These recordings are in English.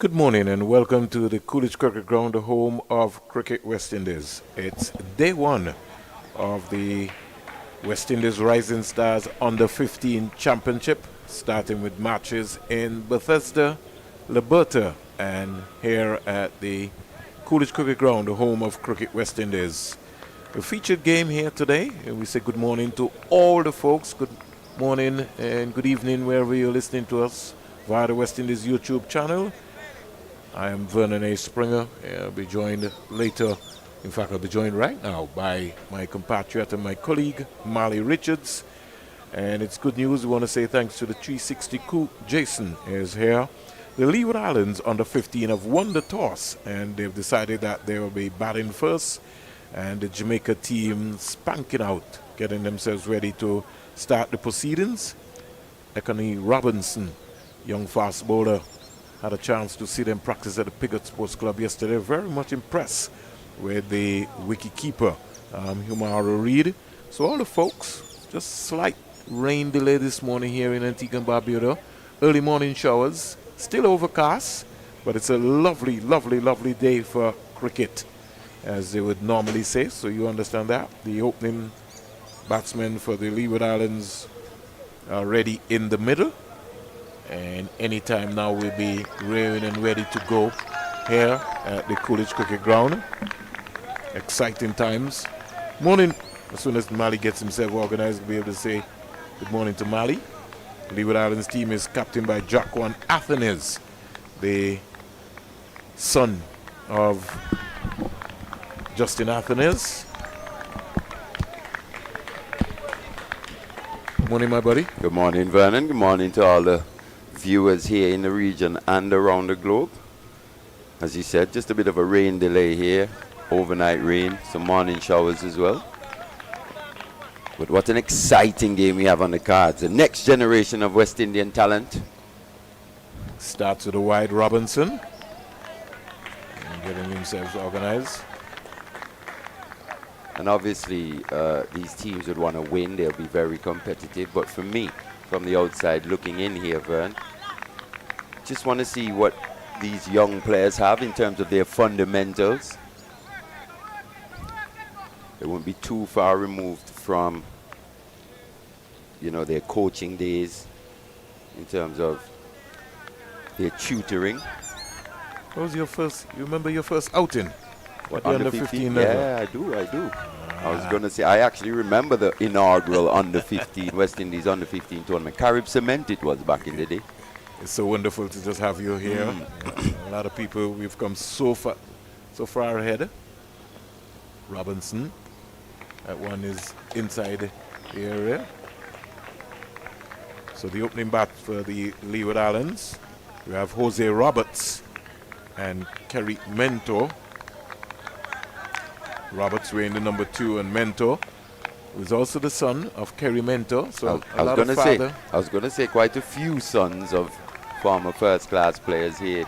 Good morning and welcome to the Coolidge Cricket Ground, the home of Cricket West Indies. It's day one of the West Indies Rising Stars Under 15 Championship, starting with matches in Bethesda, Liberta, and here at the Coolidge Cricket Ground, the home of Cricket West Indies. A featured game here today, and we say good morning to all the folks. Good morning and good evening wherever you're listening to us via the West Indies YouTube channel. I am Vernon A. Springer. I'll be joined later, in fact I'll be joined right now by my compatriot and my colleague, Marley Richards. And it's good news. We want to say thanks to the 360 crew. Jason is here. The Leeward Islands under 15 have won the toss and they've decided that they will be batting first. And the Jamaica team spanking out, getting themselves ready to start the proceedings. Ekani Robinson, young fast bowler, had a chance to see them practice at the Pigott Sports Club yesterday. Very much impressed with the wicketkeeper, Humara Reed. So all the folks, just slight rain delay this morning here in Antigua and Barbuda. Early morning showers, still overcast, but it's a lovely, lovely, lovely day for cricket, as they would normally say. So you understand that. The opening batsmen for the Leeward Islands are ready in the middle. And anytime now we'll be rearing and ready to go here at the Coolidge Cricket Ground. Exciting times. Morning. As soon as Mali gets himself organized, we'll be able to say good morning to Mali. Leeward Islands team is captained by Jaquan Athenes, the son of Justin Athenes. Good morning, my buddy. Good morning, Vernon. Good morning to all the viewers here in the region and around the globe. As you said, just a bit of a rain delay here, overnight rain, some morning showers as well. But what an exciting game we have on the cards. The next generation of West Indian talent. Starts with a wide Robinson. And getting themselves organized. And obviously, these teams would want to win. They'll be very competitive. But for me, from the outside looking in here, Vern, just want to see what these young players have in terms of their fundamentals. They won't be too far removed from, you know, their coaching days in terms of their tutoring. What was your first, you remember your first outing? What, under 15 level? Yeah, I do. I was going to say, I actually remember the inaugural under 15, West Indies under 15 tournament. Carib Cement it was back in the day. It's so wonderful to just have you here. A lot of people, we've come so far ahead. Robinson, that one is inside the area. So the opening bat for the Leeward Islands, we have Jose Roberts and Kerry Mento. Roberts wearing the number 2, and Mento, who's also the son of Kerry Mento. So I was going to say quite a few sons of former first-class players here,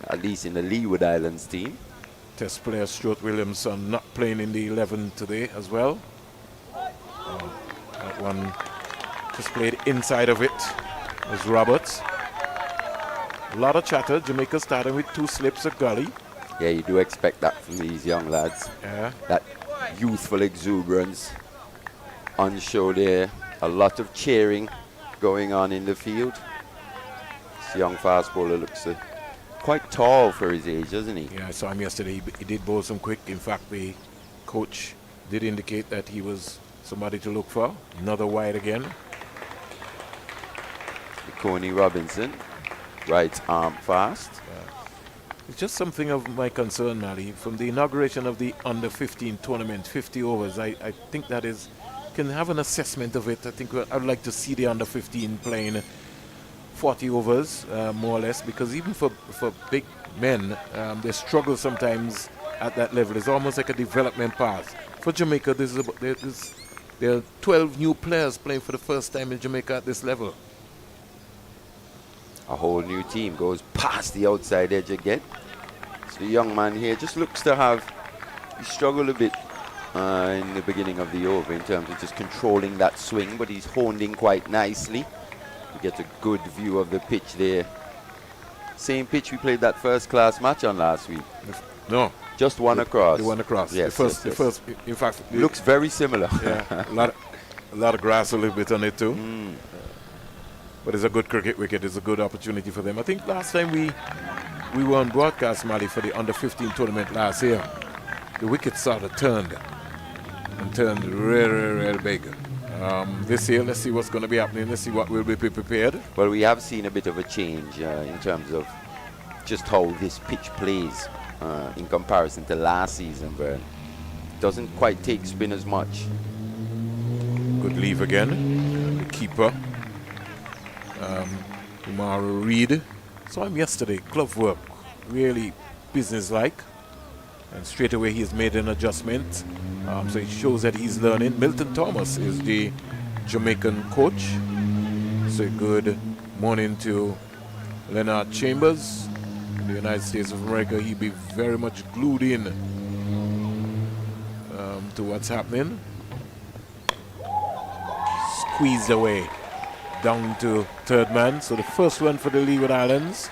at least in the Leeward Islands team. Test player Stuart Williamson not playing in the 11 today as well. That one just played inside of it was Roberts. A lot of chatter. Jamaica starting with 2 slips of gully. Yeah, you do expect that from these young lads. Yeah. That youthful exuberance on show there. A lot of cheering going on in the field. This young fast bowler looks quite tall for his age, doesn't he? Yeah, I saw him yesterday. He did bowl some quick. In fact, the coach did indicate that he was somebody to look for. Another wide again. Coney Robinson, right arm fast. It's just something of my concern, Mali. From the inauguration of the under 15 tournament, 50 overs, I think that is, can have an assessment of it. I think I'd like to see the under 15 playing 40 overs, more or less, because even for big men, they struggle sometimes at that level. It's almost like a development path. For Jamaica, there are 12 new players playing for the first time in Jamaica at this level. A whole new team goes past the outside edge again. So the young man here just looks to have, he struggled a bit in the beginning of the over in terms of just controlling that swing, but he's honed in quite nicely. You get a good view of the pitch there Same pitch we played that first class match on last week. No. Just one across. The one across. Yes, the yes. first, in fact. Looks very similar. Yeah, a lot of grass a little bit on it too. But it's a good cricket wicket. It's a good opportunity for them. I think last time we were on broadcast, Mali, for the under-15 tournament last year. The wicket sort of turned really big. This year, let's see what's going to be happening. Let's see what will be prepared. Well, we have seen a bit of a change in terms of just how this pitch plays in comparison to last season, but doesn't quite take spin as much. Good leave again. The keeper, Umar Reed. Saw him yesterday. Glove work, really business-like. And straight away he's made an adjustment. So it shows that he's learning. Milton Thomas is the Jamaican coach. So good morning to Leonard Chambers in the United States of America. He'd be very much glued in to what's happening. Squeezed away down to third man. So the first one for the Leeward Islands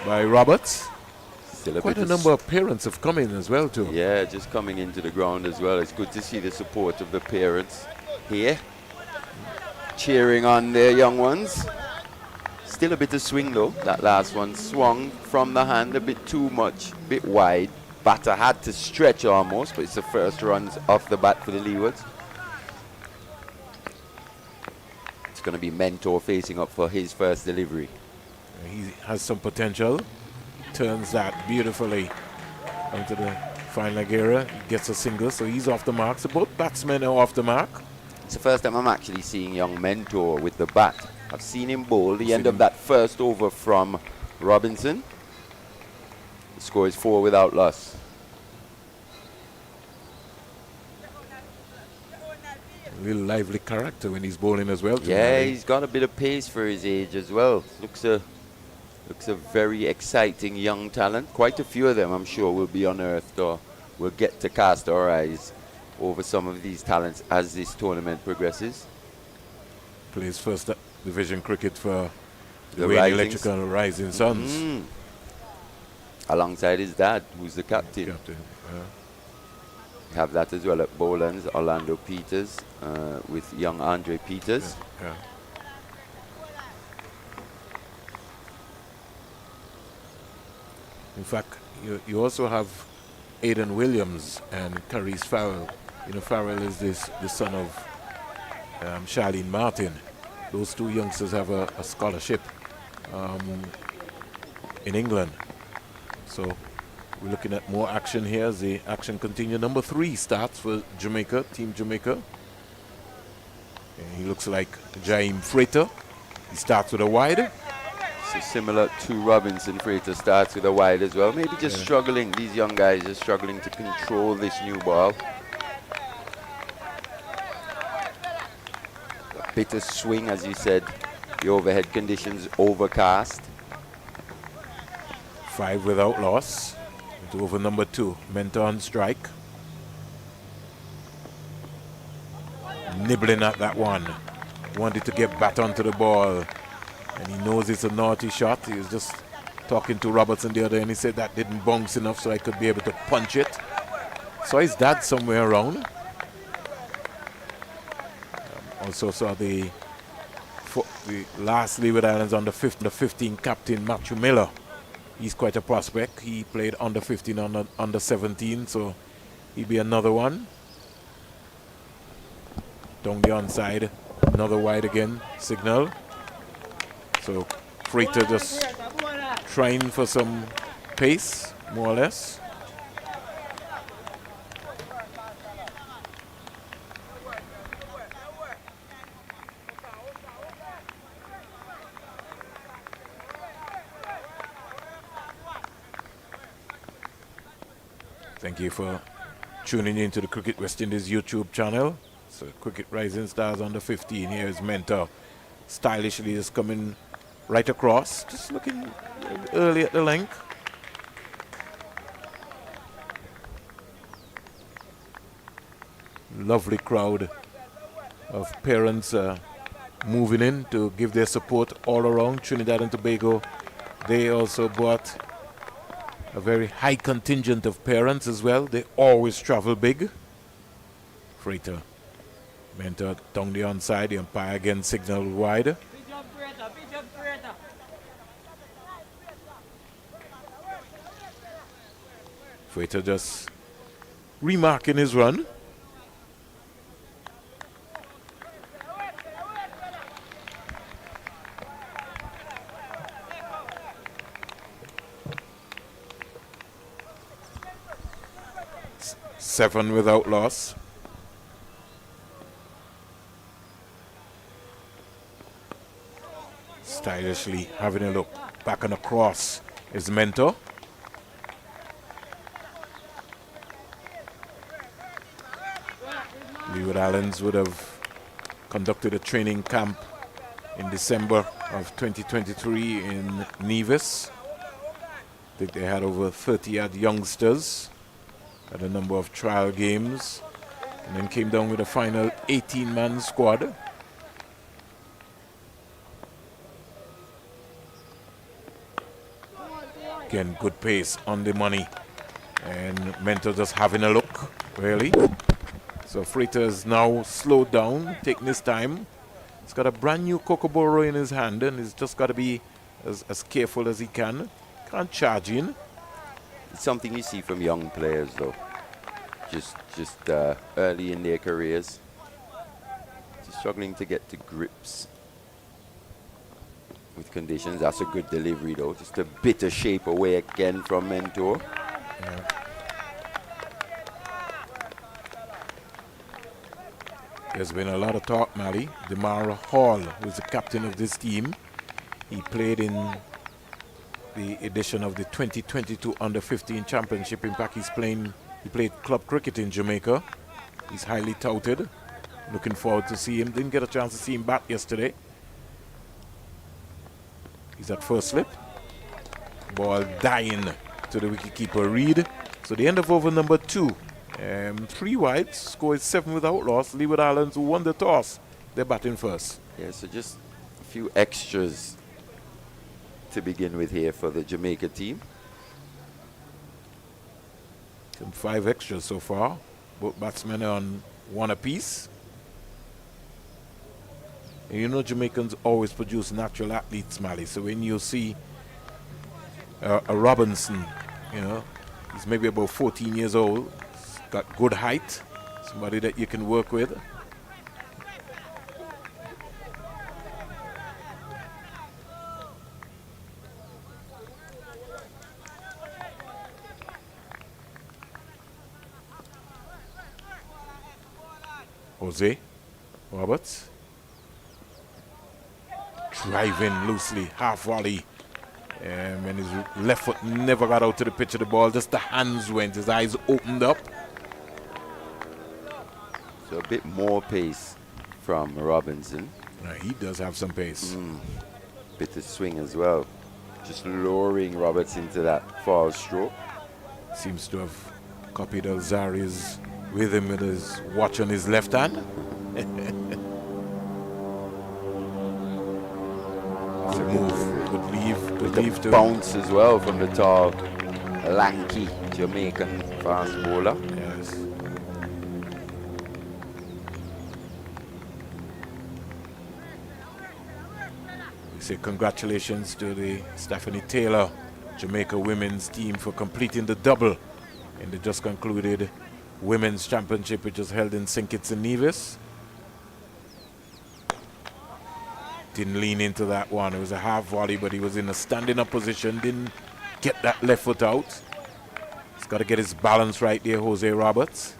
by Roberts. Quite a number of parents have come in as well too. Yeah, just coming into the ground as well. It's good to see the support of the parents here, cheering on their young ones. Still a bit of swing though. That last one swung from the hand a bit too much, a bit wide. Batter had to stretch almost, but it's the first runs off the bat for the Leewards. It's going to be Mentor facing up for his first delivery. He has some potential. Turns that beautifully onto the fine leg area. He gets a single, so he's off the mark. So both batsmen are off the mark. It's the first time I'm actually seeing young Mentor with the bat. I've seen him bowl the end of that first over from Robinson. The score is 4 without loss. A little lively character when he's bowling as well. Yeah, he's got a bit of pace for his age as well. Looks a very exciting young talent. Quite a few of them, I'm sure, will be unearthed or will get to cast our eyes over some of these talents as this tournament progresses. Plays first division cricket for The Wayne Electrical Rising Suns. Alongside his dad, who's the captain. Have that as well at Bowlands, Orlando Peters, with young Andre Peters. Yeah. In fact, you also have Aidan Williams and Carice Farrell. You know, Farrell is the son of Charlene Martin. Those two youngsters have a scholarship in England. So we're looking at more action here as the action continues. Number 3 starts for Jamaica, Team Jamaica. And he looks like Jaime Freighter. He starts with a wide. So similar to Robinson, Freighter starts with a wide as well. Maybe just struggling. These young guys are struggling to control this new ball. A bit of swing, as you said. The overhead conditions overcast. 5 without loss. Into over number 2. Mentor on strike. Nibbling at that one. Wanted to get back onto the ball. And he knows it's a naughty shot. He was just talking to Robertson the other day and he said that didn't bounce enough so I could be able to punch it. Saw his dad somewhere around. Also saw the last Leeward Islands under 15 captain Matthew Miller. He's quite a prospect. He played under 15, under 17, so he'll be another one. Down the onside, another wide again, signal. So Freighter just trying for some pace, more or less. Thank you for tuning in to the Cricket West Indies YouTube channel. So Cricket Rising Stars under 15. Here is Mentor. Stylishly just coming right across. Just looking early at the length. Lovely crowd of parents moving in to give their support all around. Trinidad and Tobago they also brought a very high contingent of parents as well. They always travel big. Freighter Mentor down the onside. The umpire again signaled wide. Freighter just remarking his run. Seven without loss. Stylishly having a look back and across his mentor. Leeward Islands would have conducted a training camp in December of 2023 in Nevis. I think they had over 30 odd youngsters at a number of trial games, and then came down with a final 18-man squad. Again, good pace on the money, and Mentor just having a look, really. So Freighter's now slowed down, taking his time. He's got a brand new Kookaburra in his hand, and he's just got to be as careful as he can. Can't charge in. It's something you see from young players, though. Just early in their careers, just struggling to get to grips with conditions. That's a good delivery, though. Just a bit of shape away again from Mentor. Yeah. There's been a lot of talk, Mally. Demara Hall, who's the captain of this team, he played in the edition of the 2022 Under-15 Championship. In fact, he played club cricket in Jamaica. He's highly touted. Looking forward to see him. Didn't get a chance to see him back yesterday. He's at first slip. Ball dying to the wicketkeeper Reed. So the end of over number 2. 3 wide. Score is 7 without loss. Leeward Islands, who won the toss, they're batting first. Yeah, so just a few extras to begin with here for the Jamaica team. Some 5 extras so far. Both batsmen are on 1 apiece. And you know Jamaicans always produce natural athletes, Mally. So when you see a Robinson, you know, he's maybe about 14 years old, he's got good height, somebody that you can work with. Jose Roberts driving loosely, half volley, and his left foot never got out to the pitch of the ball, just the hands went, his eyes opened up. So a bit more pace from Robinson. He does have some pace. Bit of swing as well, just luring Roberts into that foul stroke. Seems to have copied Alzari's rhythm with his watch on his left hand. It's a move. Good leave to bounce as well from the tall, lanky Jamaican fast bowler. Yes. We say congratulations to the Stephanie Taylor Jamaica women's team for completing the double in the just concluded Women's Championship, which was held in St. Kitts and Nevis. Didn't lean into that one. It was a half volley, but he was in a standing up position. Didn't get that left foot out. He's got to get his balance right there, Jose Roberts.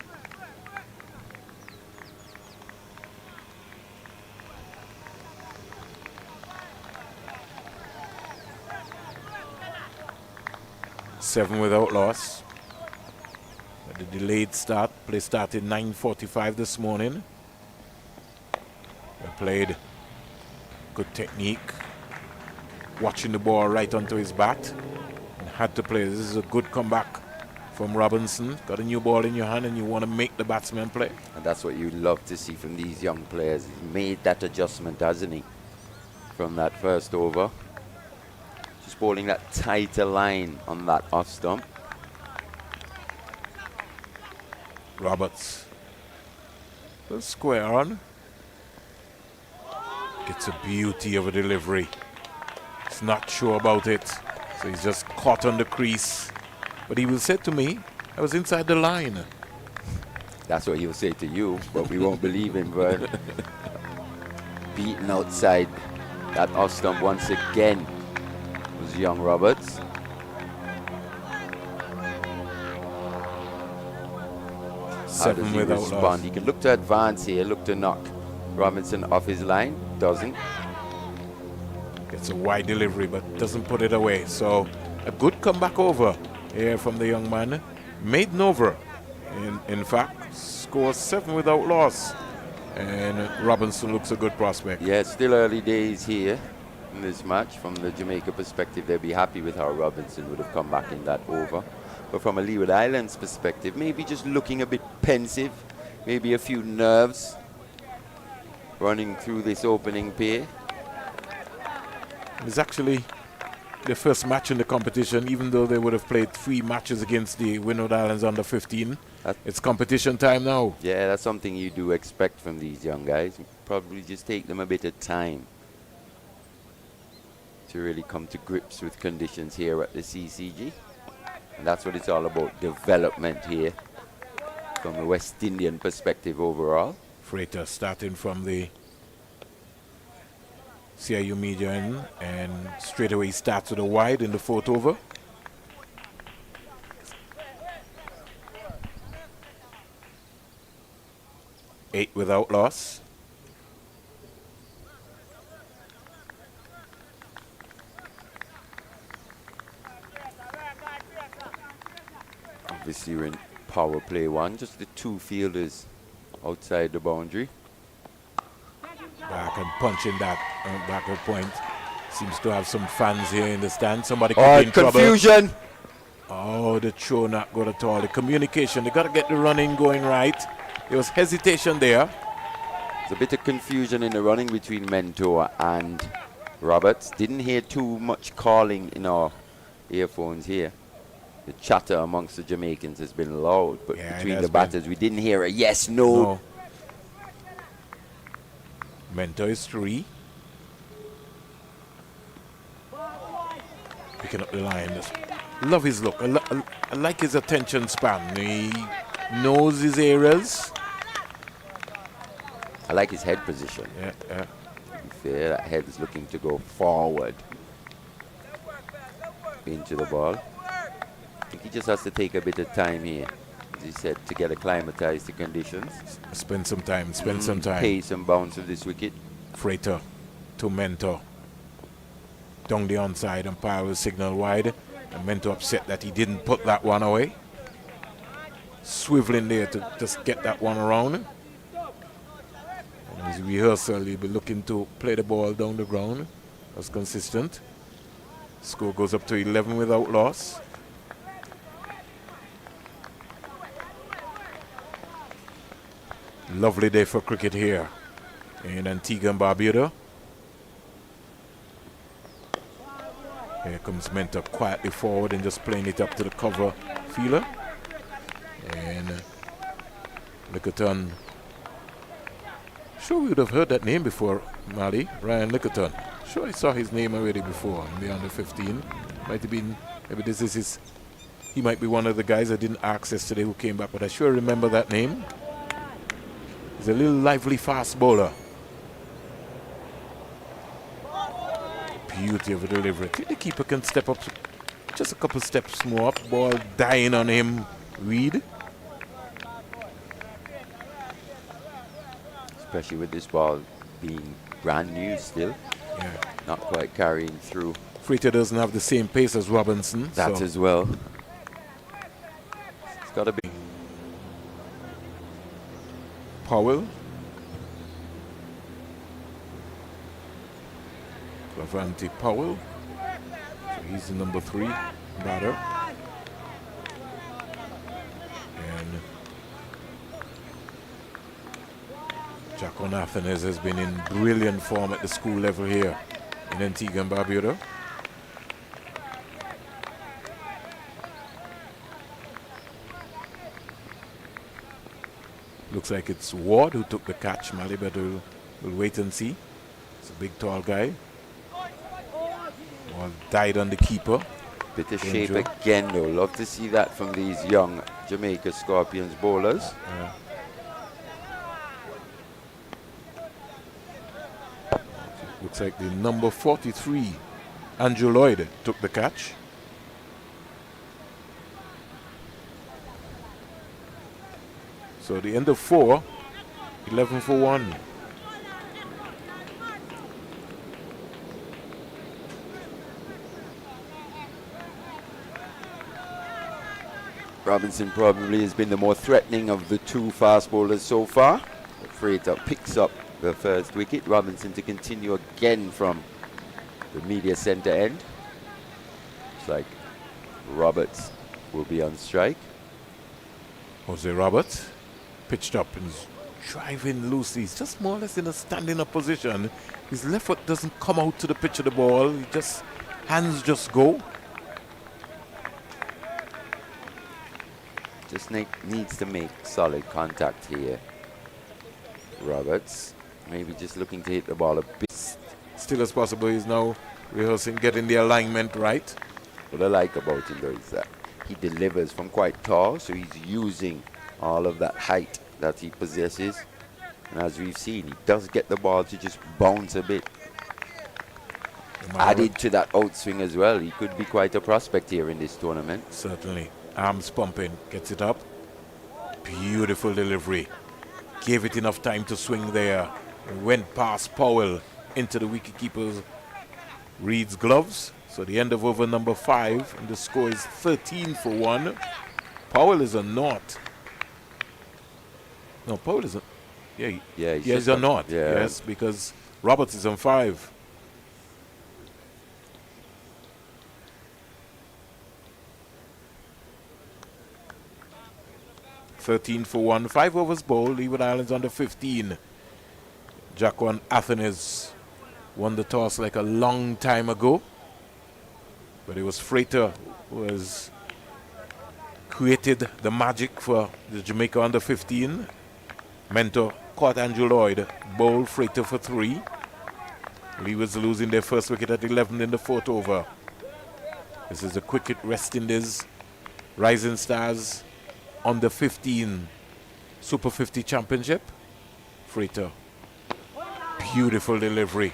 Seven without loss. The delayed start. Play started 9:45 this morning. They played good technique. Watching the ball right onto his bat. And had to play. This is a good comeback from Robinson. Got a new ball in your hand and you want to make the batsman play. And that's what you love to see from these young players. He's made that adjustment, hasn't he? From that first over. Just bowling that tighter line on that off stump. Roberts. A square on. Gets a beauty of a delivery. He's not sure about it. So he's just caught on the crease. But he will say to me, I was inside the line. That's what he'll say to you, but we won't believe him, Vern. Beaten outside that off stump once again was young Roberts. How does he respond? He can look to advance here, look to knock Robinson off his line. Doesn't. Gets a wide delivery, but doesn't put it away. So a good comeback over here from the young man. Maiden over. In fact, scores 7 without loss. And Robinson looks a good prospect. Yeah, it's still early days here in this match. From the Jamaica perspective, they'll be happy with how Robinson would have come back in that over. But from a Leeward Islands perspective, maybe just looking a bit pensive, maybe a few nerves running through this opening pair. It's actually the first match in the competition, even though they would have played 3 matches against the Leeward Islands under 15. It's competition time now. Yeah, that's something you do expect from these young guys. Probably just take them a bit of time to really come to grips with conditions here at the CCG. And that's what it's all about, development here from a West Indian perspective overall. Freighter starting from the CIU media end, and straight away starts with a wide in the 4th over. Eight without loss. Obviously we're in power play 1, just the 2 fielders outside the boundary. Back and punching that backward point. Seems to have some fans here in the stand. Somebody could be in confusion. Trouble. Oh, the throw not good at all. The communication, they got to get the running going right. There was hesitation there. There's a bit of confusion in the running between Mentor and Roberts. Didn't hear too much calling in our earphones here. The chatter amongst the Jamaicans has been loud, but between the batters, we didn't hear a yes, no. Mentor is 3. Picking up the line. Love his look. I like his attention span. He knows his areas. I like his head position. Yeah. To be fair, that head is looking to go forward into the ball. I think he just has to take a bit of time here, as he said, to get acclimatized to conditions. Spend some time. Pace and bounce of this wicket. Freighter to Mentor. Down the onside, umpire will signal wide. And Mentor upset that he didn't put that one away. Swiveling there to just get that one around. And his rehearsal, he'll be looking to play the ball down the ground. That's consistent. Score goes up to 11 without loss. Lovely day for cricket here in Antigua and Barbuda. Here comes Mentor quietly forward and just playing it up to the cover fielder. And Lickerton. Sure we would have heard that name before, Mali. Ryan Lickerton. Sure I saw his name already before in the under 15. Might have been, maybe this is his, he might be one of the guys I didn't ask yesterday who came back, but I sure remember that name. He's a little lively fast bowler. Beauty of a delivery. I think the keeper can step up just a couple steps more up. Ball dying on him. Reed. Especially with this ball being brand new still. Yeah. Not quite carrying through. Freighter doesn't have the same pace as Robinson. That as well. It's got to be. Powell. Clavante Powell. So he's the number 3 batter. And Jack O'Nathanez has been in brilliant form at the school level here in Antigua and Barbuda. Looks like it's Ward who took the catch, Mali, but we'll wait and see. It's a big, tall guy. Ball died on the keeper. Bit of shape again, though. Love to see that from these young Jamaica Scorpions bowlers. Yeah. Looks like the number 43, Andrew Lloyd, took the catch. So the end of 4, 11 for 1. Robinson probably has been the more threatening of the two fast bowlers so far. Freighter picks up the first wicket. Robinson to continue again from the media center end. Looks like Roberts will be on strike. Jose Roberts pitched up and is driving loosely. He's just more or less in a standing up position. His left foot doesn't come out to the pitch of the ball. He just, hands just go. Just needs to make solid contact here. Roberts maybe just looking to hit the ball a bit. Still as possible, he's now rehearsing, getting the alignment right. What I like about him though is that he delivers from quite tall, so he's using all of that height that he possesses. And as we've seen, he does get the ball to just bounce a bit. Added to that outswing as well, he could be quite a prospect here in this tournament. Certainly. Arms pumping, gets it up. Beautiful delivery. Gave it enough time to swing there. And went past Powell into the wicketkeeper's Reed's gloves. So the end of over number 5, and the score is 13 for 1. Powell is a naught. No, Powell is a... Yeah, he's a naught. Yeah. Yes, because Roberts is on 5. $13 for 1. 5 overs bowled. Leeward Islands under 15. Jacquan Athens won the toss like a long time ago. But it was Freighter who has created the magic for the Jamaica under 15. Mentor caught Andrew Lloyd. Bowled Freighter for 3. Leewards losing their first wicket at 11 in the 4th over. This is the Cricket West Indies Rising Stars under 15 Super 50 Championship. Freighter. Beautiful delivery.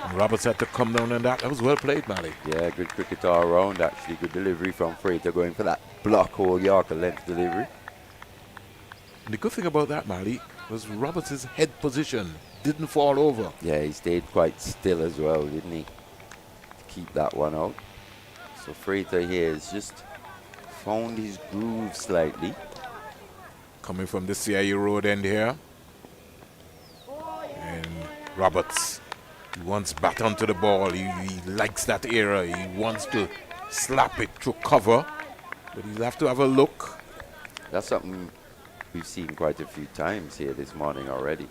And Roberts had to come down on that. That was well played, Mali. Yeah, good cricket all around actually. Good delivery from Freighter, going for that block hole Yorker length delivery. And the good thing about that, Mali, was Roberts' head position didn't fall over. Yeah, he stayed quite still as well, didn't he? To keep that one out. So Freighter here has just found his groove slightly. Coming from the CIU road end here. And Roberts, he wants bat onto the ball. He likes that era. He wants to slap it through cover. But he'll have to have a look. That's something we've seen quite a few times here this morning already.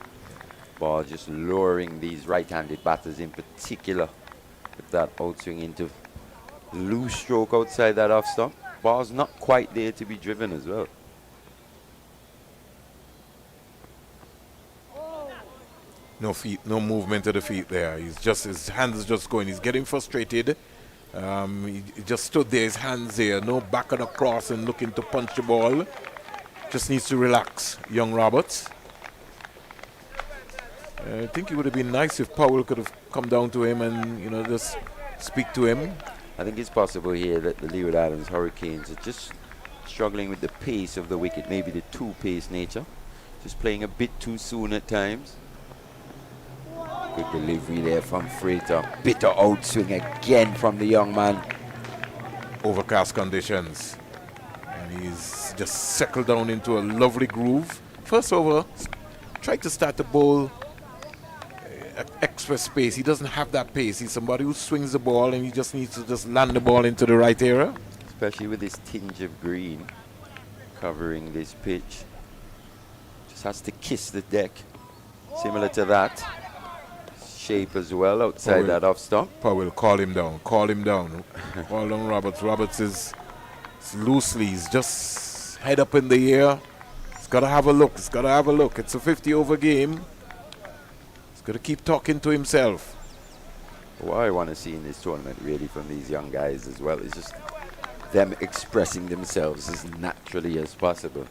Ball just luring these right-handed batters in particular with that outswing into loose stroke outside that off stump. Ball's not quite there to be driven as well. No feet, no movement of the feet there. He's just, his hands just going. He's getting frustrated. He just stood there, his hands there. No back of the cross and looking to punch the ball. Just needs to relax, young Roberts. I think it would have been nice if Powell could have come down to him and, just speak to him. I think it's possible here that the Leeward Islands Hurricanes are just struggling with the pace of the wicket, maybe the two-pace nature. Just playing a bit too soon at times. Good delivery there from Freighter. Bitter outswing again from the young man. Overcast conditions. And he's just settled down into a lovely groove. First over, tried to start the bowl extra space. He doesn't have that pace. He's somebody who swings the ball and he just needs to just land the ball into the right area. Especially with this tinge of green covering this pitch. Just has to kiss the deck. Similar to that. Shape as well outside that off stump. Powell, call him down. Call him down. Call down Roberts. Roberts is loosely. He's just head up in the air. He's got to have a look. He's got to have a look. It's a 50-over game. He's got to keep talking to himself. What I want to see in this tournament, really, from these young guys as well, is just them expressing themselves as naturally as possible.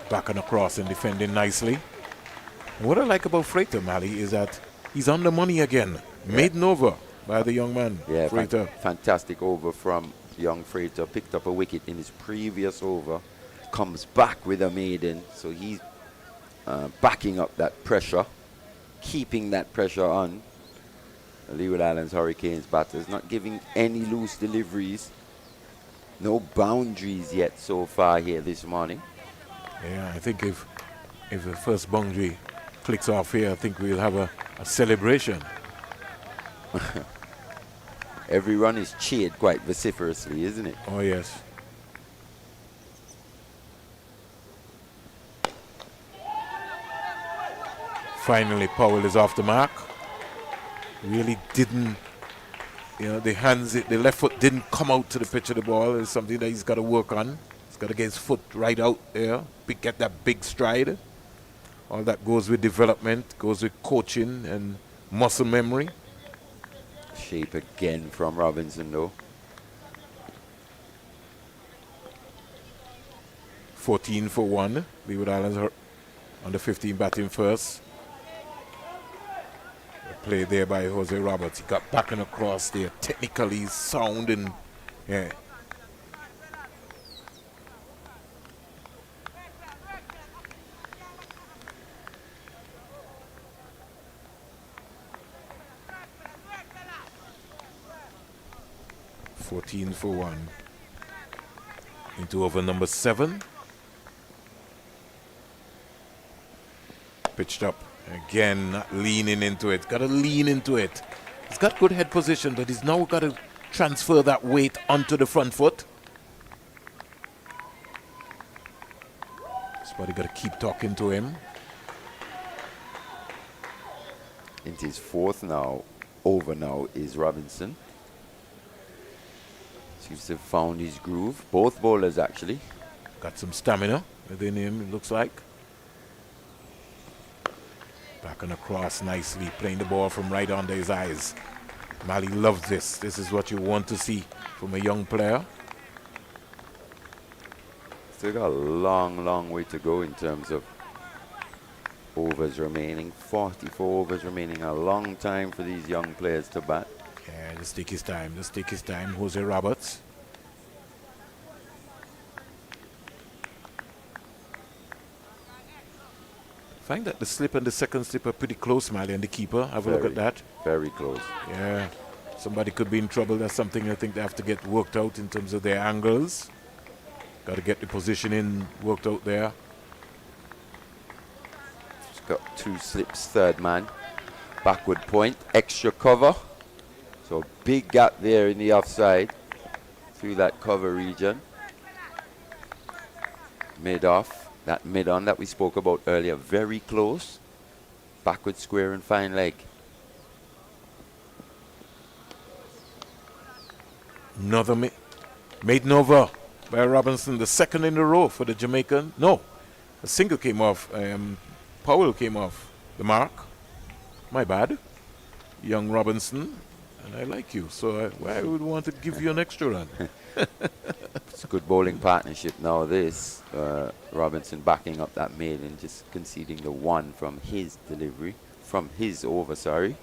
Back and across and defending nicely. And what I like about Freighter, Mali, is that he's on the money again. Maiden over by the young man, Yeah, Freighter. Fantastic over from young Freighter. Picked up a wicket in his previous over. Comes back with a maiden. So he's backing up that pressure. Keeping that pressure on. The Leeward Islands Hurricanes batters. Not giving any loose deliveries. No boundaries yet so far here this morning. Yeah, I think if the first boundary clicks off here, I think we'll have a celebration. Every run is cheered quite vociferously, isn't it? Oh, yes. Finally, Powell is off the mark. Really didn't, the left foot didn't come out to the pitch of the ball. It's something that he's got to work on. He's got to get his foot right out there, get that big stride. All that goes with development, goes with coaching and muscle memory. Shape again from Robinson, though. 14 for 1. Leeward Islands are under 15 batting first. Play there by Jose Roberts. He got back and across there, technically sound and yeah. $14 for 1. Into over number 7. Pitched up. Again, not leaning into it. Got to lean into it. He's got good head position, but he's now got to transfer that weight onto the front foot. Somebody got to keep talking to him. Into his fourth now. Over now is Robinson. Seems to have found his groove. Both bowlers, actually. Got some stamina within him, it looks like. Back and across nicely, playing the ball from right under his eyes. Mali loves this. This is what you want to see from a young player. Still got a long, long way to go in terms of overs remaining. 44 overs remaining. A long time for these young players to bat. Yeah, just take his time. Just take his time. Jose Roberts. I find that the slip and the second slip are pretty close, Mali, and the keeper. Have a look at that. Very close. Yeah. Somebody could be in trouble. That's something I think they have to get worked out in terms of their angles. Got to get the positioning worked out there. Just got 2 slips, third man. Backward point, extra cover. So big gap there in the offside through that cover region. Mid off. That mid-on that we spoke about earlier, very close. Backward square and fine leg. Another maiden over by Robinson, the second in a row for the Jamaican. No, a single came off. Powell came off the mark. My bad. Young Robinson, and I like you, so I would want to give you an extra run. It's a good bowling partnership now, this. Robinson backing up that maid and just conceding the 1 from his delivery, from his over, sorry.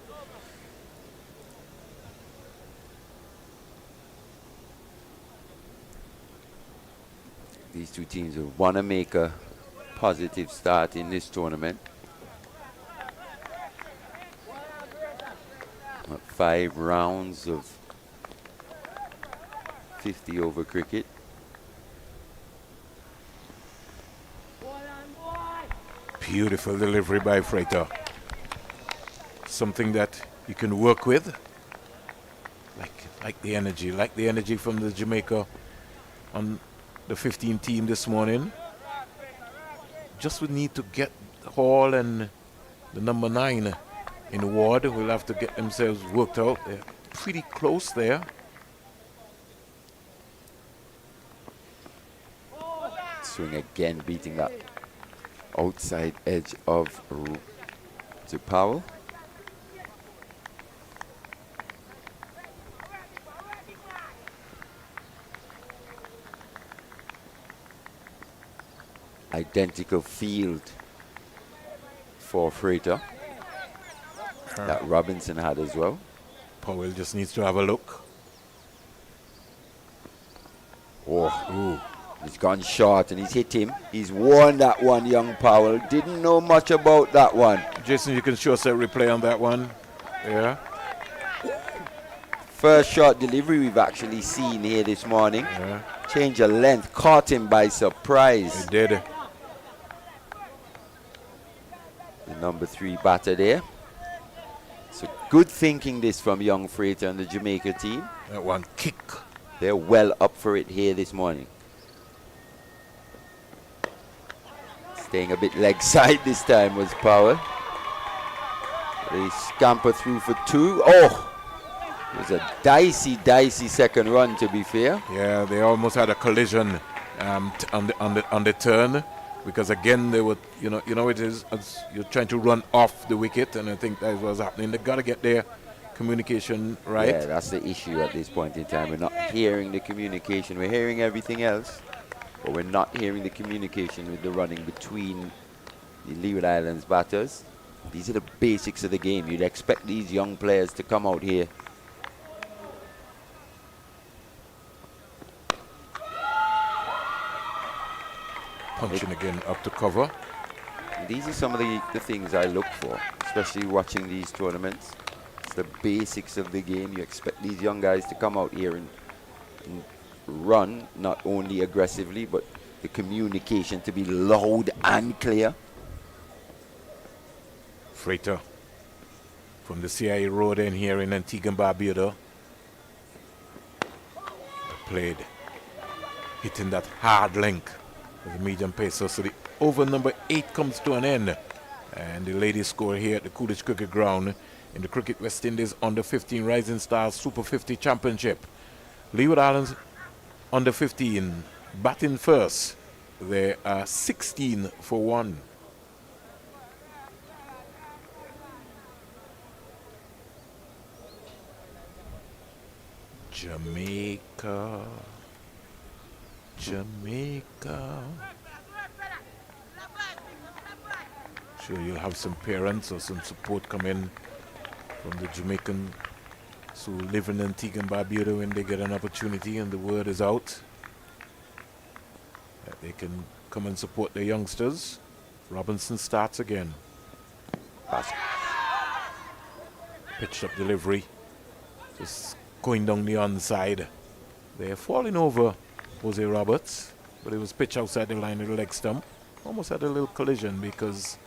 These two teams will want to make a positive start in this tournament. 5 rounds of 50 over cricket. Beautiful delivery by Freighter. Something that you can work with. Like the energy from the Jamaica on the 15 team this morning. Just would need to get Hall and the number 9 in the ward. Will have to get themselves worked out. They're pretty close there. swing again, beating that outside edge of to Powell. Identical field for Freighter that Robinson had as well. Powell just needs to have a look. Oh, he's gone short and he's hit him. He's won that one, young Powell. Didn't know much about that one. Jason, you can show us a replay on that one. Yeah. First shot delivery we've actually seen here this morning. Yeah. Change of length, caught him by surprise. He did. The number 3 batter there. So good thinking this from young Freighter and the Jamaica team. That one kick. They're well up for it here this morning. Staying a bit leg side this time was Powell. They scamper through for 2. Oh! It was a dicey second run, to be fair. Yeah, they almost had a collision on the turn, because again they would, you know it is, as you're trying to run off the wicket, and I think that was happening. They got to get their communication right. Yeah, that's the issue at this point in time. We're not hearing the communication. We're hearing everything else, but we're not hearing the communication with the running between the Leeward Islands batters. These are the basics of the game. You'd expect these young players to come out here. Punching again up to cover. These are some of the things I look for, especially watching these tournaments. It's the basics of the game. You expect these young guys to come out here and run, not only aggressively, but the communication to be loud and clear. Freighter from the CIA Road in here in Antigua and Barbuda. Played, hitting that hard link with the medium pacer. So the over number 8 comes to an end. And the ladies score here at the Coolidge Cricket Ground in the Cricket West Indies Under 15 Rising Stars Super 50 Championship. Leeward Islands Under 15 batting first. They are 16 for 1. Jamaica. Sure, you'll have some parents or some support come in from the Jamaicans who live in Antigua and Barbuda when they get an opportunity and the word is out that they can come and support their youngsters. Robinson starts again. Pass. Pitched up delivery. Just going down the onside. They're falling over Jose Roberts, but it was pitched outside the line of the leg stump. Almost had a little collision because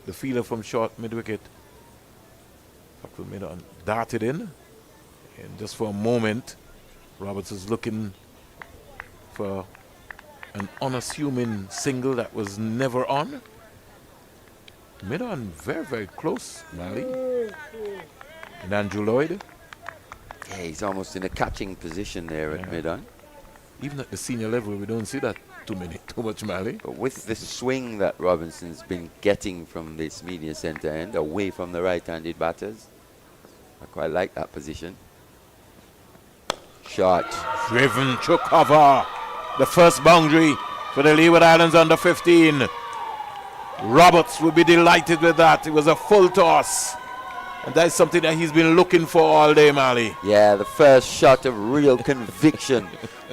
the fielder from short mid-wicket darted in, and just for a moment Roberts was looking for an unassuming single that was never on. Mid-on very close, Mali. And Andrew Lloyd. Yeah, he's almost in a catching position there at mid-on. Even at the senior level, we don't see that too much, Mali. But with the swing that Robinson's been getting from this medium center end, away from the right-handed batters, I quite like that position. Shot. Driven to cover. The first boundary for the Leeward Islands Under 15. Roberts would be delighted with that. It was a full toss. And that's something that he's been looking for all day, Mali. Yeah, the first shot of real conviction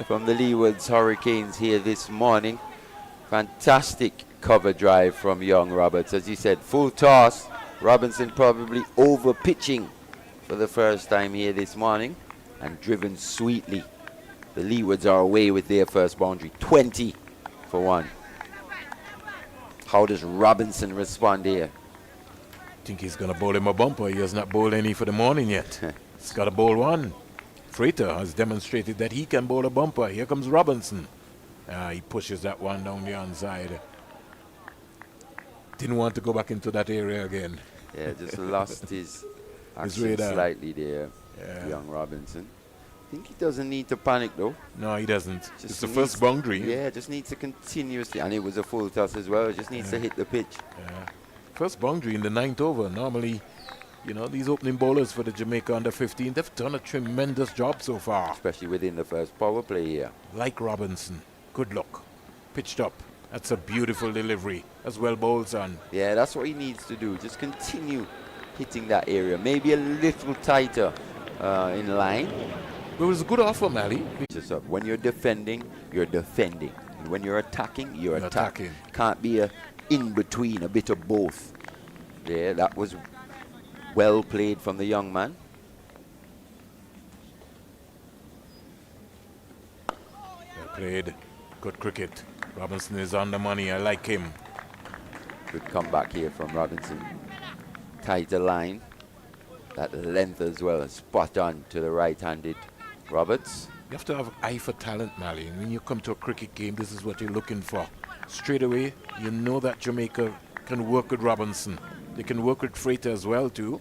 from the Leeward's Hurricanes here this morning. Fantastic cover drive from young Roberts. As you said, full toss. Robinson probably over pitching for the first time here this morning and driven sweetly. The Leewards are away with their first boundary, 20 for 1. How does Robinson respond here? I think he's going to bowl him a bumper. He has not bowled any for the morning yet. He's got to bowl one. Freighter has demonstrated that he can bowl a bumper. Here comes Robinson. He pushes that one down the onside. Didn't want to go back into that area again. Yeah, just lost his action slightly there, young Robinson. I think he doesn't need to panic though. No, he doesn't. Just It's the needs- first boundary. Yeah, just needs to continuously, and it was a full toss as well. Just needs to hit the pitch. Yeah. First boundary in the 9th over. Normally, you know, these opening bowlers for the Jamaica under 15, they've done a tremendous job so far. Especially within the first power play here. Like Robinson. Good luck. Pitched up. That's a beautiful delivery. As well bowled, son. Yeah, that's what he needs to do. Just continue hitting that area. Maybe a little tighter in line. It was a good offer, Mally. Just up. When you're defending, you're defending. And when you're attacking, you're attacking. Can't be a in between, a bit of both. Yeah, that was well played from the young man. Well played. Good cricket. Robinson is on the money. I like him. Good comeback here from Robinson. Tighter line. That length as well. Spot on to the right-handed Roberts. You have to have eye for talent, Mally. When you come to a cricket game, this is what you're looking for. Straight away, you know that Jamaica can work with Robinson. They can work with Freighter as well, too.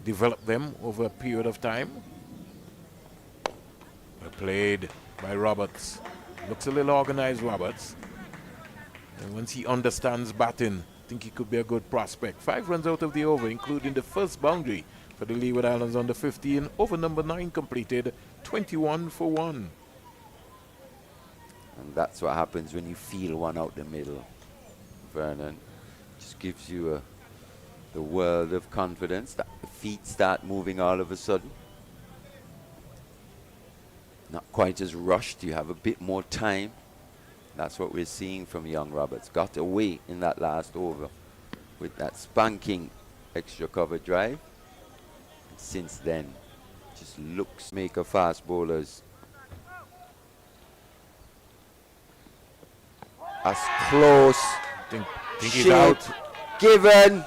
Develop them over a period of time. Well played by Roberts. Looks a little organized, Roberts. And once he understands batting, I think he could be a good prospect. 5 runs out of the over, including the first boundary for the Leeward Islands under 15. Over number 9 completed, 21 for 1. And that's what happens when you feel one out the middle, Vernon. Just gives you the world of confidence. That the feet start moving all of a sudden. Not quite as rushed. You have a bit more time. That's what we're seeing from young Roberts. Got away in that last over with that spanking extra cover drive. And since then, just looks make a fast bowlers as close. Think he's out. Given.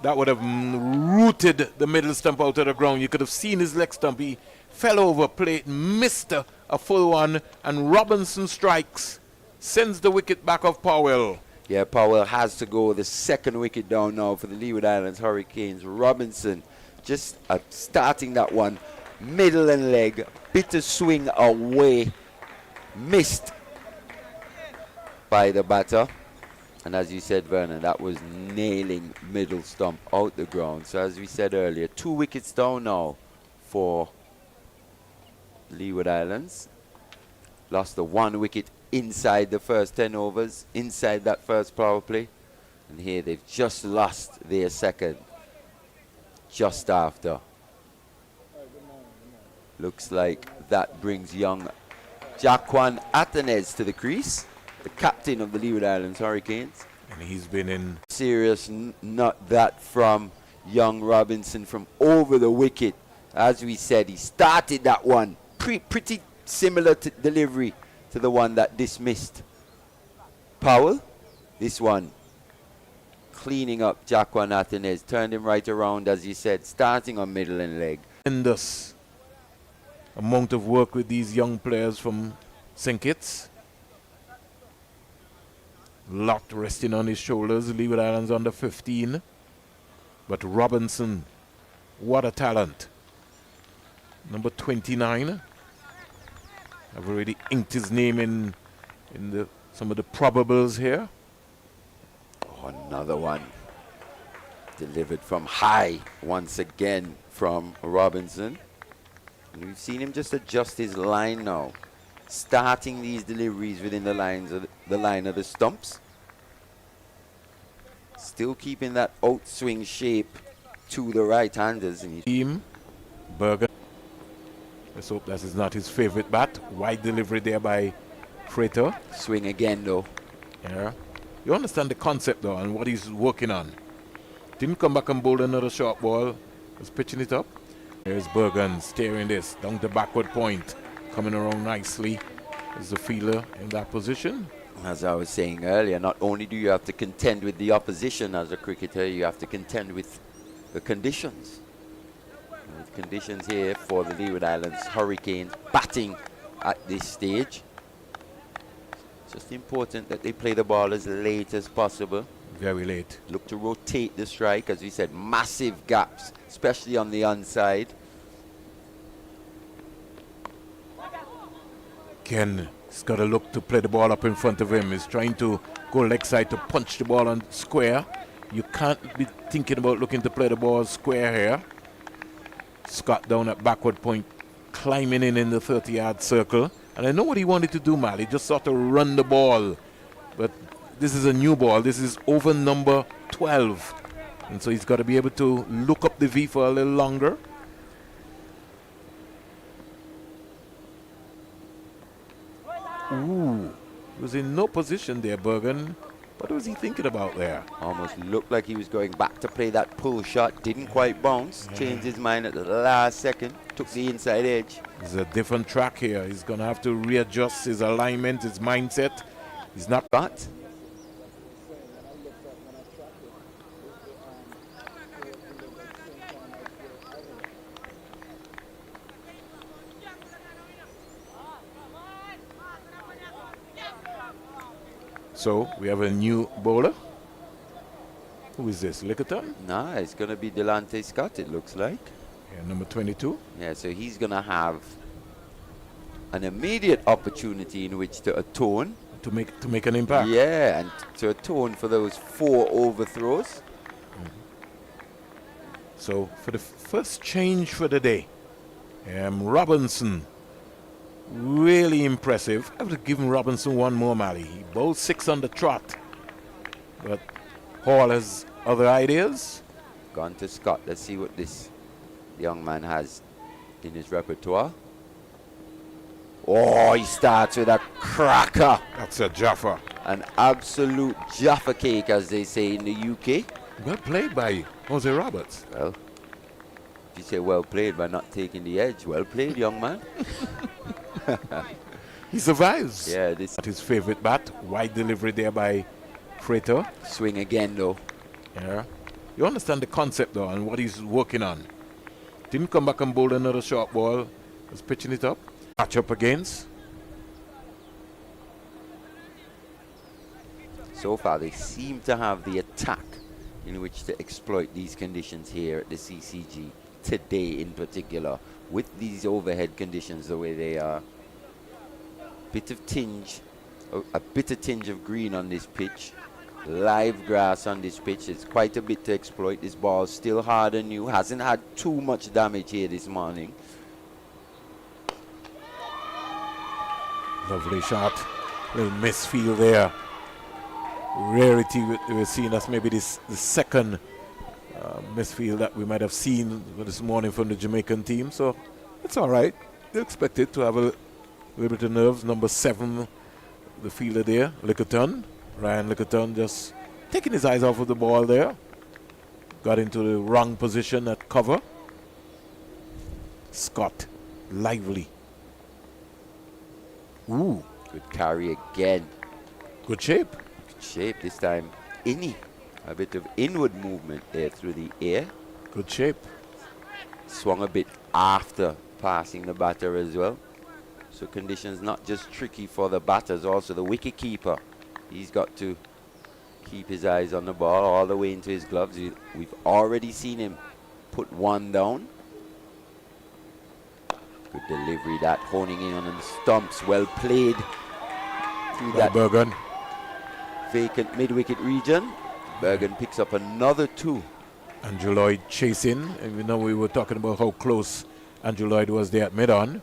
That would have rooted the middle stump out of the ground. You could have seen his leg stump. He fell over, played, missed a full one, and Robinson strikes. Sends the wicket back of Powell. Yeah, Powell has to go. The second wicket down now for the Leeward Islands Hurricanes. Robinson just starting that one. Middle and leg. Bit of swing away. Missed by the batter. And as you said, Vernon, that was nailing middle stump out the ground. So as we said earlier, 2 wickets down now for Leeward Islands. Lost the 1 wicket inside the first 10 overs, inside that first power play. And here they've just lost their second, just after. Looks like that brings young Jaquan Atenez to the crease, the captain of the Leeward Islands Hurricanes. And he's been in Serious not that from young Robinson from over the wicket. As we said, he started that one pretty similar to delivery to the one that dismissed Powell. This one cleaning up Jaquan Atenez, turned him right around, as you said, starting on middle and leg. tremendous amount of work with these young players from St. Kitts. Lot resting on his shoulders. Leeward Islands under 15. But Robinson, what a talent. Number 29. I've already inked his name in some of the probables here. Oh, another one. Delivered from high once again from Robinson. And we've seen him just adjust his line now. Starting these deliveries within the line of the stumps. Still keeping that outswing shape to the right-handers. Team, Bergen. Let's hope that is not his favorite bat. Wide delivery there by Freighter. Swing again though. Yeah. You understand the concept though and what he's working on. Didn't come back and bowl another short ball. Was pitching it up. There's Bergen steering this down the backward point. Coming around nicely as the fielder in that position. As I was saying earlier, not only do you have to contend with the opposition as a cricketer, you have to contend with the conditions. And the conditions here for the Leeward Islands Hurricanes batting at this stage. It's just important that they play the ball as late as possible. Very late. Look to rotate the strike, as we said, massive gaps, especially on the onside. Again, he's got to look to play the ball up in front of him. He's trying to go leg side to punch the ball on square. You can't be thinking about looking to play the ball square here. Scott down at backward point, climbing in the 30-yard circle. And I know what he wanted to do, Mal. He just sort of run the ball. But this is a new ball. This is over number 12. And so he's got to be able to look up the V for a little longer. Ooh, he was in no position there, Bergen. What was he thinking about there? Almost looked like he was going back to play that pull shot. Didn't quite bounce. Changed his mind at the last second. Took the inside edge. It's a different track here. He's going to have to readjust his alignment, his mindset. He's not... But So we have a new bowler. Who is this? Lickerton? nah, it's going to be Delante Scott, it looks like. Yeah, number 22. Yeah, so he's going to have an immediate opportunity in which to atone. To make an impact. Yeah, and to atone for those 4 overthrows. So for the first change for the day, Robinson, really impressive. I would have given Robinson one more, Mally. He bowled 6 on the trot. But Hall has other ideas. Gone to Scott. Let's see what this young man has in his repertoire. Oh, he starts with a cracker. That's a Jaffa. An absolute Jaffa cake, as they say in the UK. Well played by Jose Roberts. Well, if you say well played by not taking the edge, well played, young man. He survives. Yeah, this His favorite bat, wide delivery there by Freighter. swing again, though. Yeah. You understand the concept, though, and what he's working on. Didn't come back and bowl another short ball. Was pitching it up. Match up against. So far, they seem to have the attack in which to exploit these conditions here at the CCG today in particular, with these overhead conditions the way they are. A bitter tinge of green on this pitch. Live grass on this pitch. It's quite a bit to exploit. This ball still hard and new. Hasn't had too much damage here this morning. Lovely shot. Little misfield there. Rarity we're seeing. That's maybe the second misfield that we might have seen this morning from the Jamaican team. So it's all right. They expected to have a little bit of nerves. Number 7, the fielder there, Lickerton. Ryan Lickerton just taking his eyes off of the ball there. Got into the wrong position at cover. Scott, lively. Ooh, Good carry again. good shape. Good shape this time. A bit of inward movement there through the air. Good shape. Swung a bit after passing the batter as well. So conditions not just tricky for the batters, also the wicket keeper. He's got to keep his eyes on the ball all the way into his gloves. We've already seen him put one down. Good delivery, that honing in on the stumps. Well played through that Bergen. vacant mid-wicket region. Bergen picks up another 2. Andrew Lloyd chasing. And we know we were talking about how close Andrew Lloyd was there at mid-on.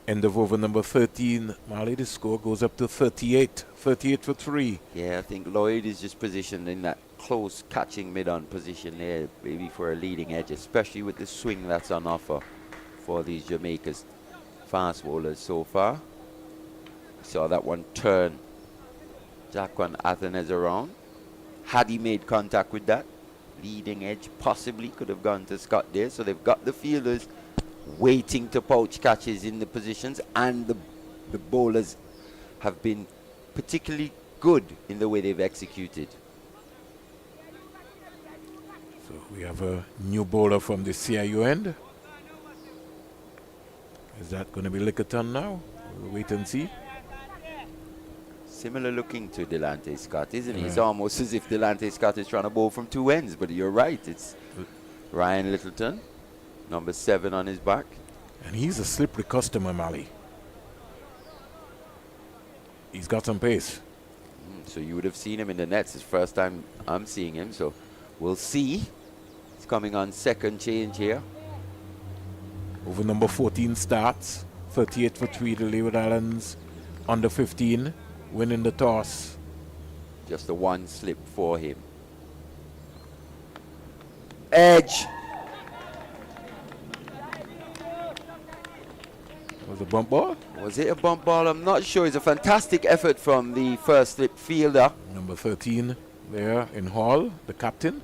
End of over number 13. Marley, the score goes up to 38. 38 for 3. Yeah, I think Lloyd is just positioned in that close catching mid-on position there, maybe for a leading edge, especially with the swing that's on offer for these Jamaica's fast bowlers so far. Saw that one turn Jacquan Athens around. Had he made contact with that, leading edge possibly could have gone to Scott there. So they've got the fielders waiting to pouch catches in the positions, and the bowlers have been particularly good in the way they've executed. So we have a new bowler from the CIU end. Is that going to be Lickerton now? We'll wait and see. Similar looking to Delante Scott, isn't he? It's almost as if Delante Scott is trying to bowl from 2 ends, but you're right. It's Ryan Littleton, number 7 on his back. And he's a slippery customer, Mally. He's got some pace. So you would have seen him in the nets. It's first time I'm seeing him, so we'll see. He's coming on second change here. Over number 14 starts. 38 for 3, the Leeward Islands. Under 15, winning the toss. Just a one slip for him. Edge. Was it a bump ball? Was it a bump ball? I'm not sure. It's a fantastic effort from the first slip fielder. Number 13 there in Hall, the captain.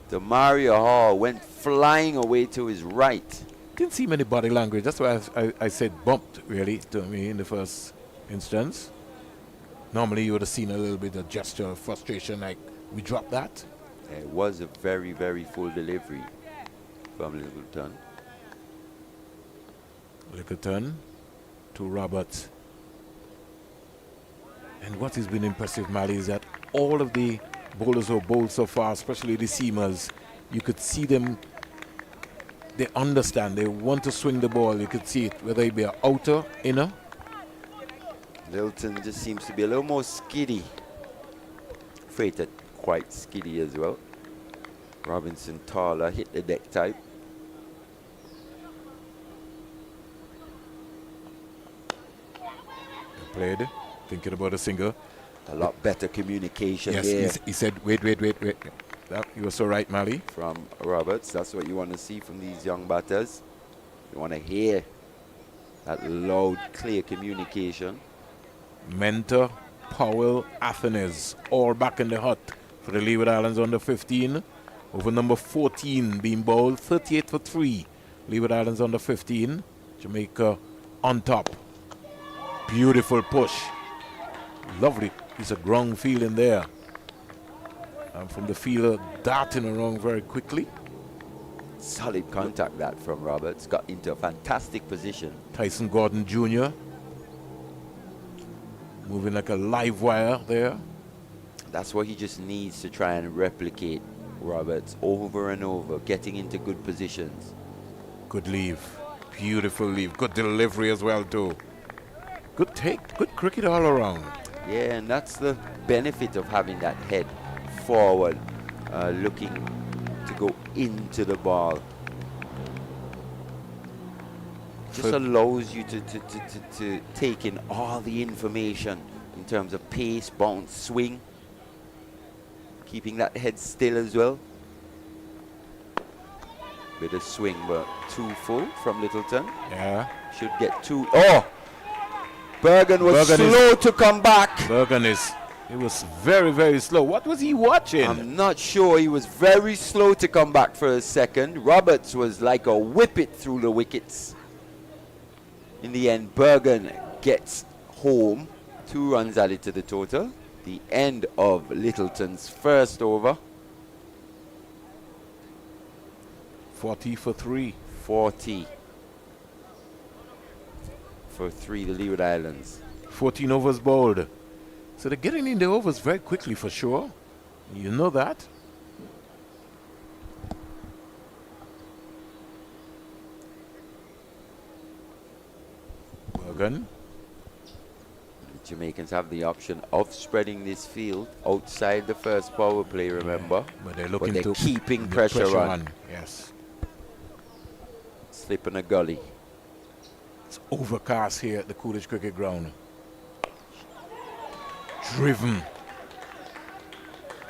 Demario Hall went flying away to his right. Didn't see many body language. That's why I said bumped, really, to me in the first instance. Normally you would have seen a little bit of gesture of frustration, like, we dropped that. It was a very, very full delivery from Littleton. Littleton to Roberts. And what has been impressive, Mali, is that all of the bowlers who bowled so far, especially the seamers, you could see them, they understand, they want to swing the ball. You could see it, whether it be an outer, inner. Littleton just seems to be a little more skiddy. Freighted quite skiddy as well. Robinson taller, hit the deck type. Played, thinking about a single. A lot better communication yes, here. He said, wait. You were so right, Mali. From Roberts, that's what you want to see from these young batters. You want to hear that loud, clear communication. Mentor, Powell, Athens, all back in the hut for the Leeward Islands under 15. Over number 14 being bowled, 38 for 3. Leeward Islands under 15. Jamaica on top. Beautiful push. Lovely piece of ground feeling there. And from the fielder darting around very quickly. Solid contact that from Roberts. Got into a fantastic position. Tyson Gordon Jr. moving like a live wire there. That's what he just needs to try and replicate Roberts over and over, getting into good positions. Good leave. Beautiful leave. Good delivery as well too. Good take. Good cricket all around. Yeah, and that's the benefit of having that head forward, looking to go into the ball. Just allows you to take in all the information in terms of pace, bounce, swing. Keeping that head still as well. Bit of swing, but too full from Littleton. Yeah. Should get two. Oh! Bergen was slow to come back. Bergen he was very, very slow. What was he watching? I'm not sure. He was very slow to come back for a second. Roberts was like a whip it through the wickets. In the end, Bergen gets home. 2 runs added to the total. The end of Littleton's first over. 40 for 3. 40 for 3, the Leeward Islands. 14 overs bowled. So they're getting in the overs very quickly for sure. You know that. Bergen. The Jamaicans have the option of spreading this field outside the first power play, remember? Yeah, but they're looking to keeping pressure on. Yes. Slip in a gully. It's overcast here at the Coolidge Cricket Ground. Driven.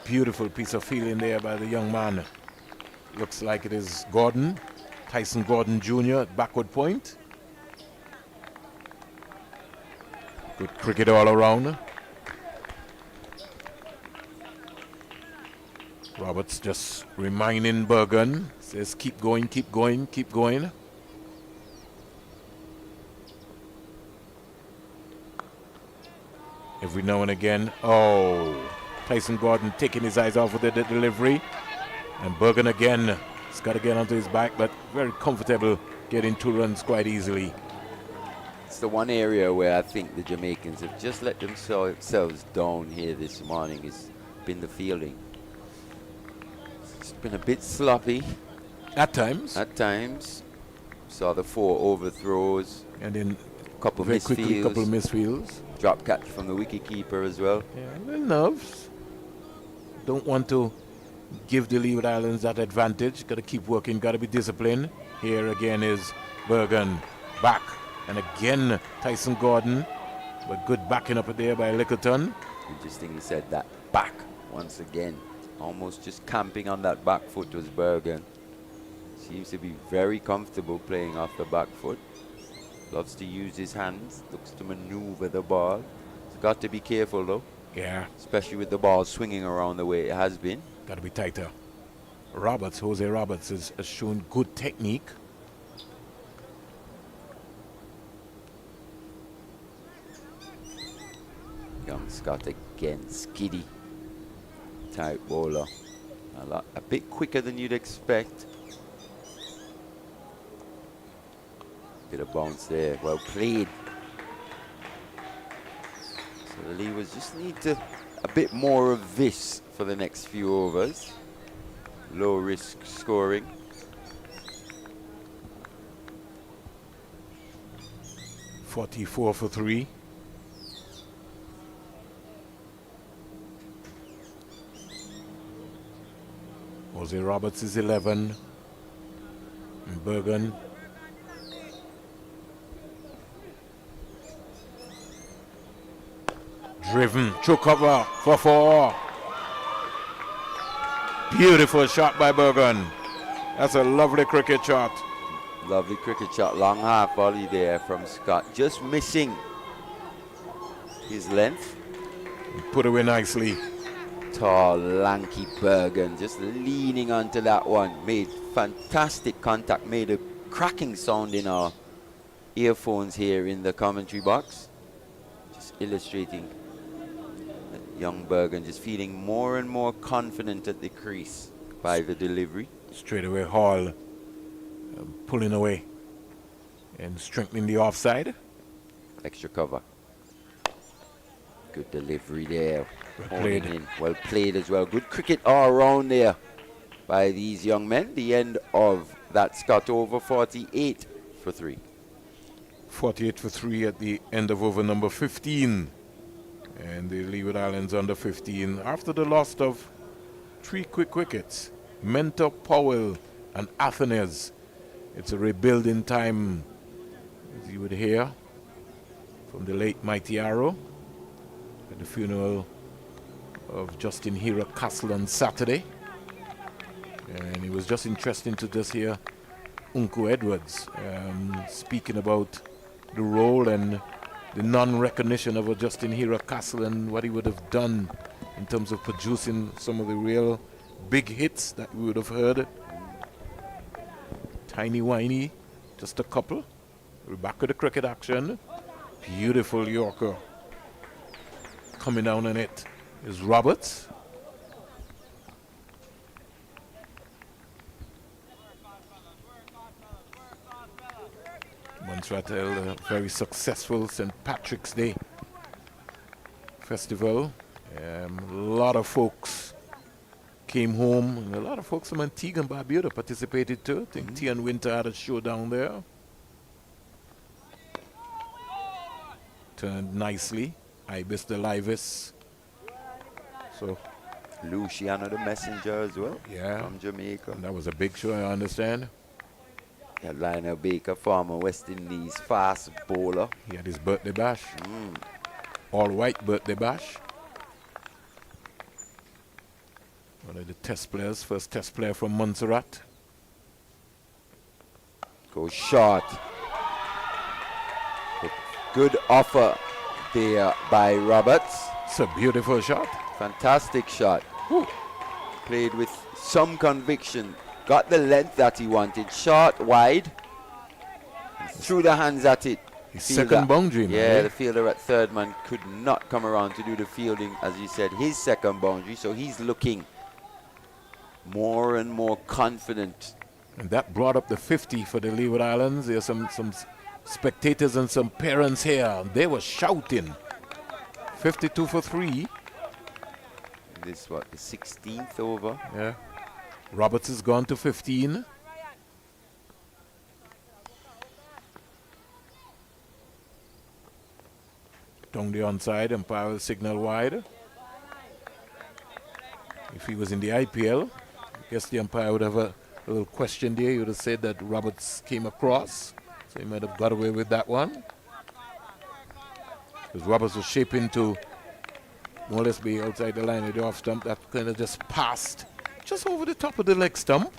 Beautiful piece of fielding there by the young man. Looks like it is Gordon. Tyson Gordon Jr. at backward point. Good cricket all around. Roberts just reminding Bergen. Says keep going, keep going, keep going. Every now and again. Oh, Tyson Gordon taking his eyes off of the delivery. And Bergen again. He's got to get onto his back, but very comfortable getting 2 runs quite easily. It's the one area where I think the Jamaicans have just let themselves down here this morning. Has been the fielding. It's been a bit sloppy. At times. At times. Saw the 4 overthrows. And then couple very quickly, misfields. couple misfields. Drop catch from the wicket keeper as well. Yeah, a little nerves. Don't want to give the Leeward Islands that advantage. Got to keep working, got to be disciplined. Here again is Bergen back. And again, Tyson Gordon. But good backing up there by Littleton. Interesting he said that back once again. Almost just camping on that back foot was Bergen. Seems to be very comfortable playing off the back foot. Loves to use his hands, looks to maneuver the ball. He's got to be careful though. Yeah. Especially with the ball swinging around the way it has been. Got to be tighter. Jose Roberts has shown good technique. Young Scott again, skiddy type bowler. A bit quicker than you'd expect. Bit of bounce there, well played. So the Leewards just need a bit more of this for the next few overs. Low risk scoring. .44 for 3. Jose Roberts is 11. And Bergen. Driven, choke cover for 4. Beautiful shot by Bergen. That's a lovely cricket shot. Lovely cricket shot, long half volley there from Scott. Just missing his length. Put away nicely. Tall, lanky Bergen just leaning onto that one. Made fantastic contact, made a cracking sound in our earphones here in the commentary box. Just illustrating young Bergen just feeling more and more confident at the crease by the delivery. Straight away Hall pulling away and strengthening the offside. Extra cover. Good delivery there. Well played. Well played as well. Good cricket all around there by these young men. The end of that Scott over, 48 for 3. 48 for 3 at the end of over number 15. And the Leeward Islands under 15 after the loss of 3 quick wickets. Mentor, Powell and Athenes. It's a rebuilding time, as you would hear from the late Mighty Arrow at the funeral of Justin Hira Castle on Saturday. And it was just interesting to just hear Uncle Edwards speaking about the role and the non-recognition of a Justin Hira Castle and what he would have done in terms of producing some of the real big hits that we would have heard. Tiny whiny, just a couple. We're back with the cricket action. Beautiful Yorker. Coming down on it is Roberts. Montreal held a very successful St. Patrick's Day festival. A lot of folks came home, and a lot of folks from Antigua and Barbuda participated too. I think Tian Winter had a show down there. Turned nicely. Ibis the Livis. So Luciano the Messenger as well. Yeah. From Jamaica. And that was a big show, I understand. Yeah, Lionel Baker, former West Indies fast bowler. He had his birthday bash. All white birthday bash. One of the test players, first test player from Montserrat. Goes short. Good offer there by Roberts. It's a beautiful shot. Fantastic shot. Woo. Played with some conviction. Got the length that he wanted. Short, wide. Threw the hands at it. His second boundary, man. Yeah, the fielder at third man could not come around to do the fielding, as he said, his second boundary. So he's looking more and more confident. And that brought up the 50 for the Leeward Islands. There's some spectators and some parents here. They were shouting. 52 for 3. This what, the 16th over? Yeah. Roberts has gone to 15. Down the onside, umpire will signal wide. If he was in the IPL, I guess the umpire would have a little question there. He would have said that Roberts came across, so he might have got away with that one. Because Roberts was shaping to more or less be outside the line of the off stump. That kind of just passed just over the top of the leg stump.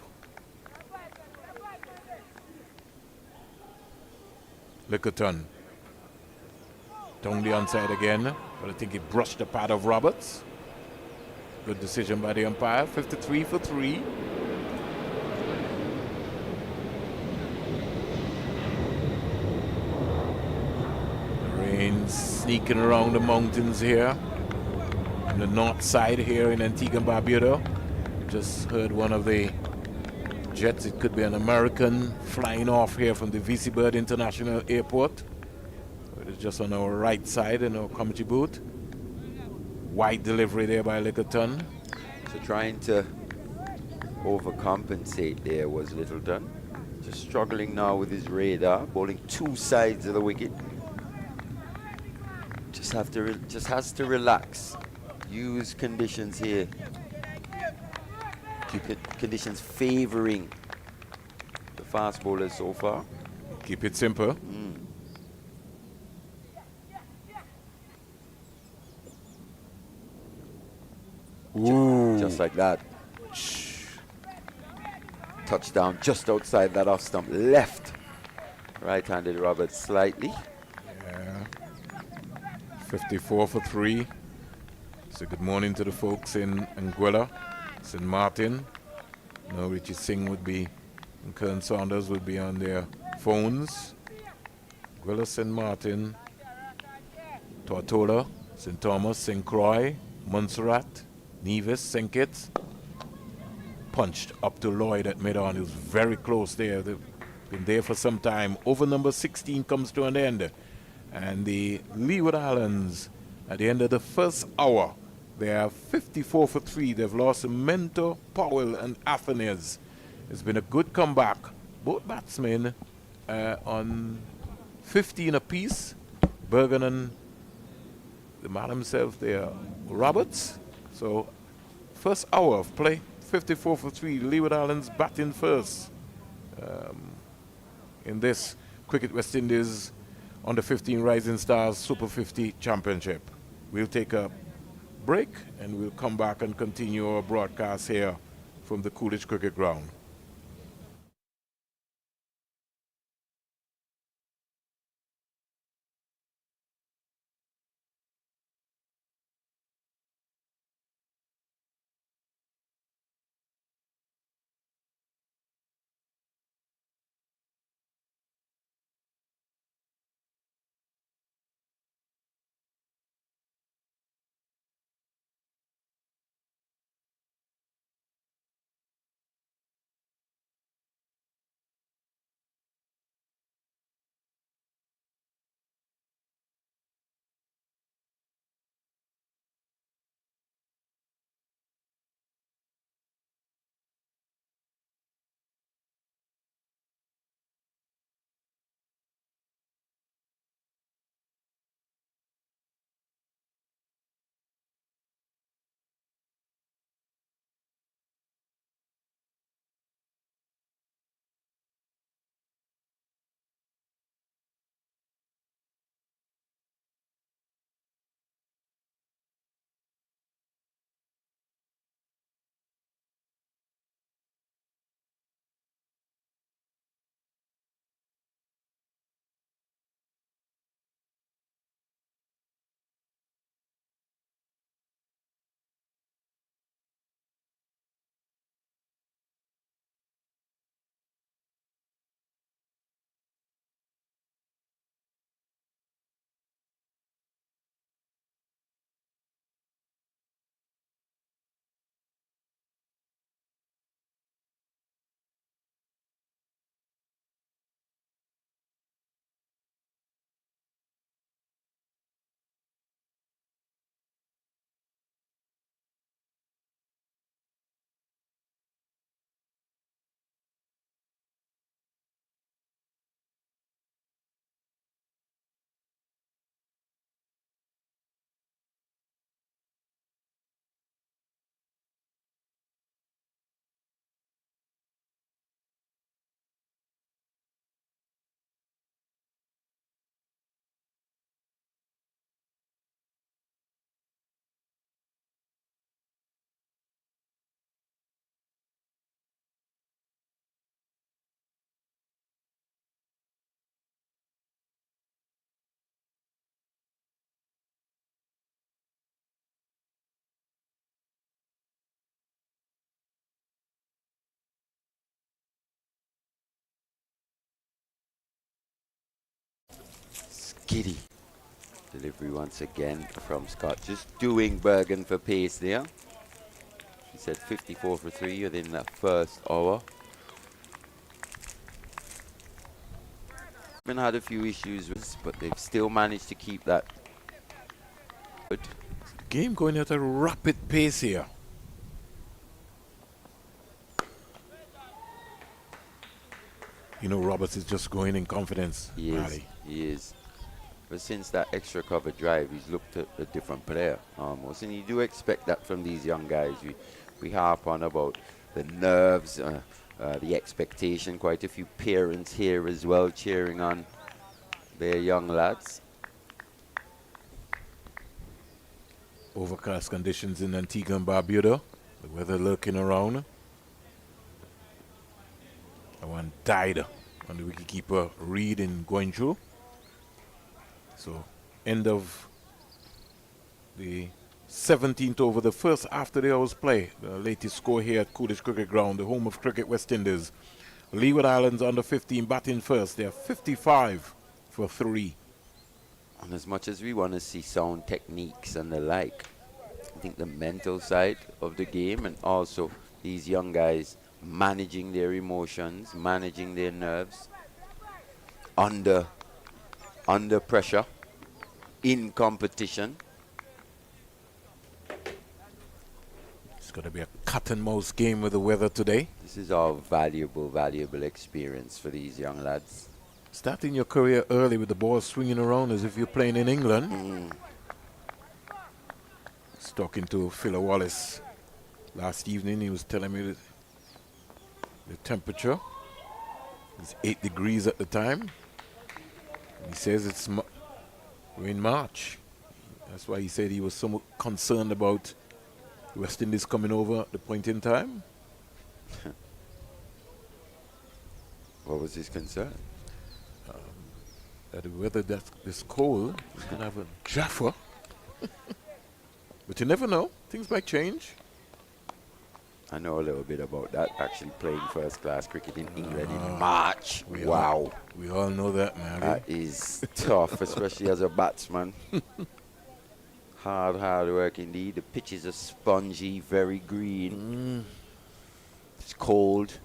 Lickerton down the onside again, but I think he brushed the pad of Roberts. Good decision by the umpire. 53 for 3. The rain sneaking around the mountains here on the north side here in Antigua and Barbuda. Just heard one of the jets, it could be an American, flying off here from the VC Bird International Airport. It is just on our right side in our commentary booth. Wide delivery there by Lickerton. So trying to overcompensate there was Littleton. Just struggling now with his radar, bowling two sides of the wicket. Just has to relax. Use conditions here. Conditions favouring the fast bowlers so far. Keep it simple. Just like that. Touchdown just outside that off stump. Left. Right-handed Roberts slightly. Yeah. 54 for 3. So good morning to the folks in Anguilla, St. Martin. No, Richie Singh would be, and Kern Saunders would be on their phones. Anguilla, St. Martin, Tortola, St. Thomas, St. Croix, Montserrat, Nevis, St. Kitts. Punched up to Lloyd at mid-on. He was very close there. They've been there for some time. Over number 16 comes to an end. And the Leeward Islands, at the end of the first hour, they are 54 for 3. They've lost Mentor, Powell, and Athenes. It's been a good comeback. Both batsmen on 15 apiece. Bergen and the man himself there, Roberts. So, first hour of play, 54 for 3. Leeward Islands batting first in this Cricket West Indies under 15 Rising Stars Super 50 Championship. We'll take a break and we'll come back and continue our broadcast here from the Coolidge Cricket Ground. Giddy. Delivery once again from Scott. Just doing Bergen for pace there. He said 54 for 3 within that first hour. Been had a few issues with, but they've still managed to keep that good. Game going at a rapid pace here. You know, Roberts is just going in confidence. He is. He is. But since that extra cover drive, he's looked at a different player almost. And you do expect that from these young guys. We harp on about the nerves, the expectation. Quite a few parents here as well cheering on their young lads. Overcast conditions in Antigua and Barbuda. The weather lurking around. One died on the wicketkeeper Reed in Guangzhou. So end of the 17th over, the first after the hours play. The latest score here at Coolidge Cricket Ground, the home of Cricket West Indies. Leeward Islands under 15 batting first. They're 55 for 3. And as much as we want to see sound techniques and the like, I think the mental side of the game and also these young guys managing their emotions, managing their nerves under pressure, in competition. It's going to be a cat and mouse game with the weather today. This is all valuable experience for these young lads. Starting your career early with the ball swinging around as if you're playing in England. I was talking to Phil Wallace last evening. He was telling me that the temperature is 8 degrees at the time. He says we're in March. That's why he said he was somewhat concerned about West Indies coming over at the point in time. What was his concern? That the weather that's cold is going to have a Jaffa. But you never know. Things might change. I know a little bit about that, actually playing first class cricket in England in March. Wow. We all know that, man. That is tough, especially as a batsman. Hard work indeed. The pitches are spongy, very green. It's cold.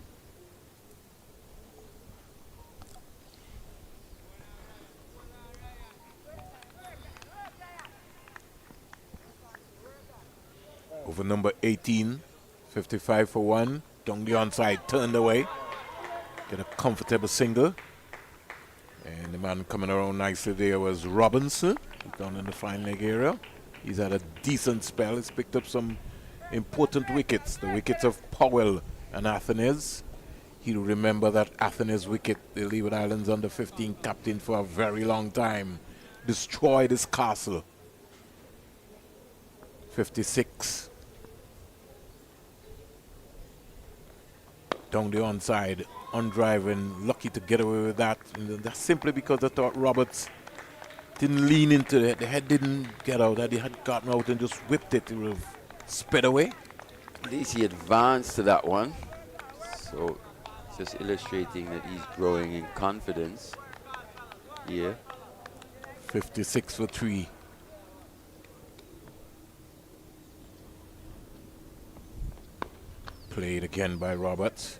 Over number 18. 55 for 1. Down the onside, turned away. Get a comfortable single. And the man coming around nicely there was Robinson, down in the fine leg area. He's had a decent spell. He's picked up some important wickets. The wickets of Powell and Athenes. He'll remember that Athenes wicket, the Leeward Islands under 15 captain for a very long time. Destroyed his castle. 56. Down the onside, on drive, and lucky to get away with that. And that's simply because I thought Roberts didn't lean into it. The head didn't get out. That he had gotten out and just whipped it. It would have sped away. At least he advanced to that one. So just illustrating that he's growing in confidence here. 56 for 3. Played again by Roberts.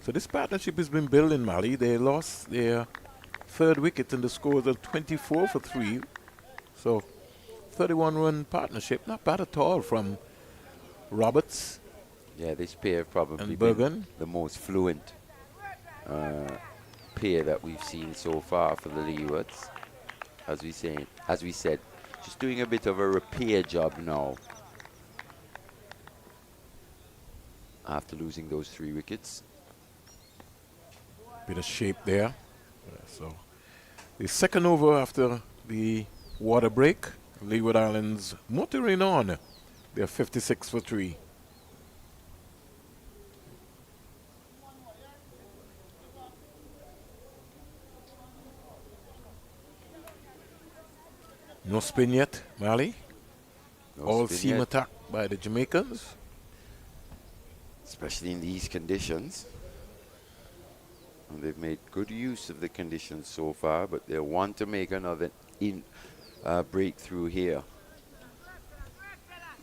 So this partnership has been building, Mali. They lost their third wicket and the scores are 24 for 3. So 31-run partnership. Not bad at all from Roberts. Yeah, this pair have probably and been Bergen. the most fluent pair that we've seen so far for the Leewards. As we said, just doing a bit of a repair job now after losing those 3 wickets. Bit of shape there. So the second over after the water break, Leeward Islands motoring on. They're 56 for 3. No spin yet, Mali. No All spin seam yet. attack by the Jamaicans. Especially in these conditions. And they've made good use of the conditions so far, but they want to make another breakthrough here.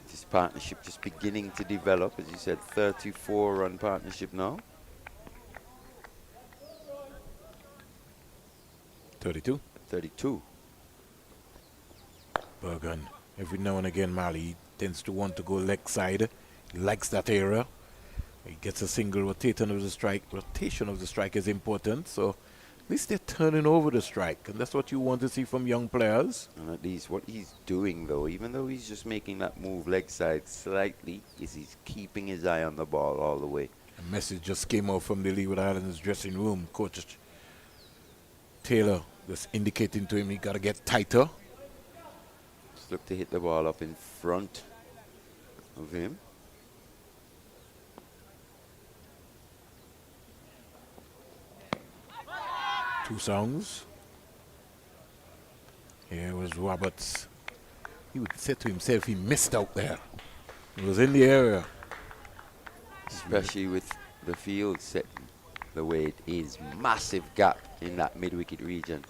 This partnership just beginning to develop, as you said, 34-run partnership now. 32. 32. Bergen, every now and again, Mali tends to want to go leg side. He likes that area. He gets a single rotation of the strike. Rotation of the strike is important, so at least they're turning over the strike, and that's what you want to see from young players. And at least what he's doing, though, even though he's just making that move leg side slightly, is he's keeping his eye on the ball all the way. A message just came out from the Leeward Islands dressing room. Coach Taylor just indicating to him he got to get tighter. Just look to hit the ball up in front of him. Two songs. Here was Roberts. He would say to himself he missed out there. He was in the area. Especially with the field set the way it is. Massive gap in that mid-wicket region.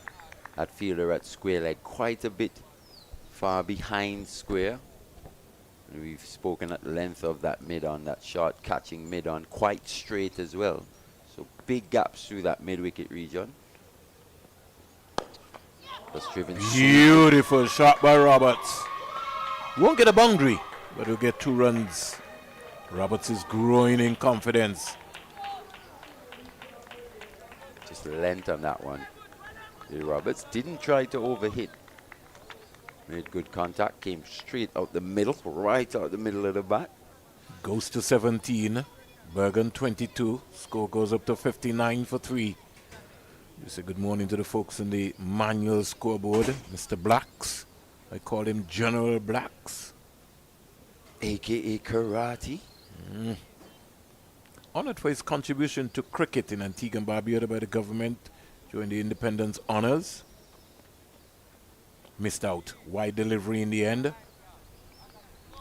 That fielder at square leg quite a bit far behind square. And we've spoken at length of that mid-on, that short catching mid-on, quite straight as well. So big gaps through that mid-wicket region. Beautiful shot by Roberts. Won't get a boundary, but he'll get 2 runs. Roberts is growing in confidence. Just length on that one. Roberts didn't try to overhit. Made good contact, came straight out the middle, right out the middle of the bat. Goes to 17. Bergen 22. Score goes up to 59 for 3. We say good morning to the folks in the manual scoreboard. Mr. Blacks. I call him General Blacks. AKA Karate. Honored for his contribution to cricket in Antigua and Barbuda by the government during the independence honors. Missed out. Wide delivery in the end.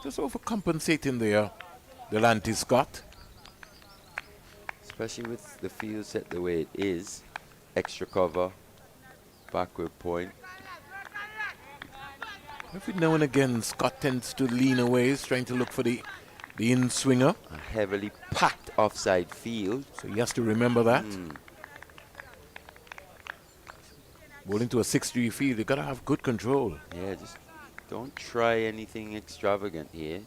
Just overcompensating there. Delante Scott. Especially with the field set the way it is. Extra cover. Backward point. Every now and again, Scott tends to lean away. He's trying to look for the in-swinger. A heavily packed offside field. So he has to remember that. Bowling to a 6-3 field, you got to have good control. Yeah, just don't try anything extravagant here.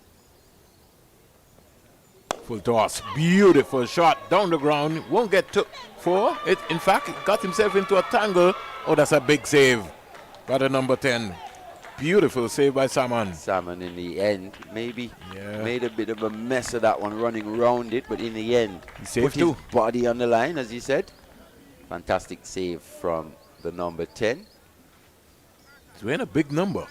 Full toss. Beautiful shot down the ground. Won't get to 4. In fact, it got himself into a tangle. Oh, that's a big save by the number 10. Beautiful save by Salmon. Salmon in the end maybe made a bit of a mess of that one running around it, but in the end he put his body on the line, as he said. Fantastic save from the number 10. He's wearing a big number.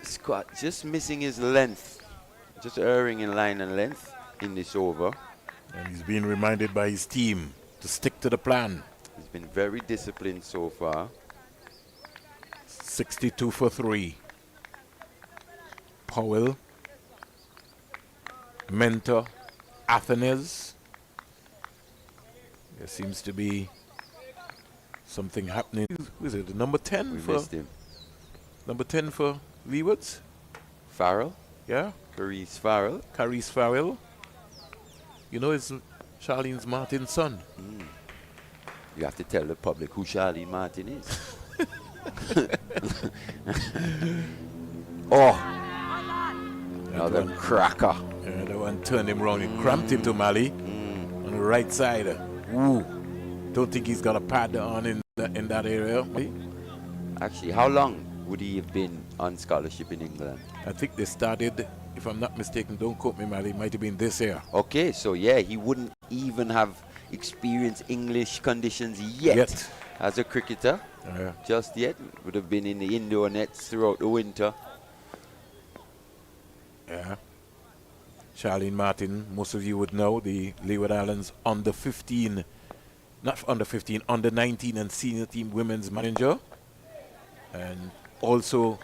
Scott just missing his length, just erring in line and length in this over. And he's being reminded by his team to stick to the plan. He's been very disciplined so far. 62 for 3. Powell. Mentor. Athenes. There seems to be something happening. Who is it? The number 10? We missed him. Number 10 for Leewards? Farrell? Yeah. Carice Farrell. Carice Farrell. You know, it's Charlene Martin's son. You have to tell the public who Charlene Martin is. Another cracker. Yeah, the one turned him around and cramped him to Mali on the right side. Ooh. Don't think he's got a pad on in that area. Actually, how long would he have been on scholarship in England? I think they started, if I'm not mistaken, don't quote me, Mali, it might have been this year. Okay, so yeah, he wouldn't even have experienced English conditions yet. As a cricketer. Just yet. Would have been in the indoor nets throughout the winter. Yeah. Charlene Martin, most of you would know, the Leeward Islands under 15, not under 15, under 19 and senior team women's manager. And also,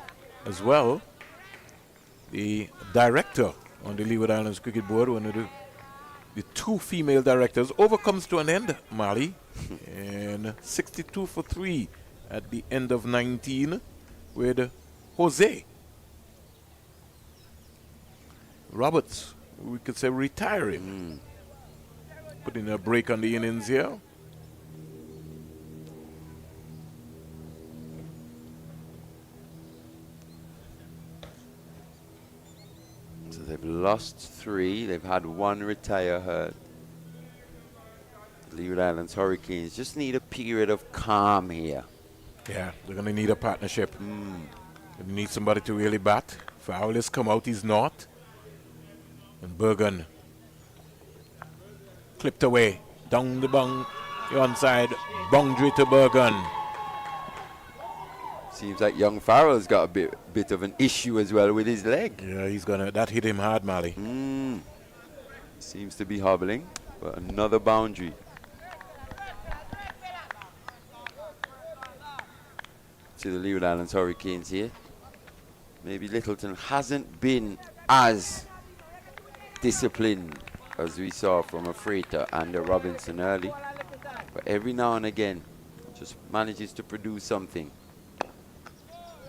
as well, the director on the Leeward Islands Cricket Board, one of the the two female directors. Over comes to an end, Mali. And 62 for 3 at the end of 19 with Jose Roberts, we could say retiring. Putting a break on the innings here. So they've lost 3. They've had 1 retire hurt. Leeward Islands Hurricanes just need a period of calm here. Yeah, they're going to need a partnership. They need somebody to really bat. Fowl has come out, he's not. And Bergen clipped away. Down the onside. Boundary to Bergen. Seems like young Farrell's got a bit of an issue as well with his leg. Yeah, that hit him hard, Mali. Seems to be hobbling, but another boundary. To the Leeward Islands Hurricanes here. Maybe Littleton hasn't been as disciplined as we saw from a Freighter and a Robinson early, but every now and again just manages to produce something.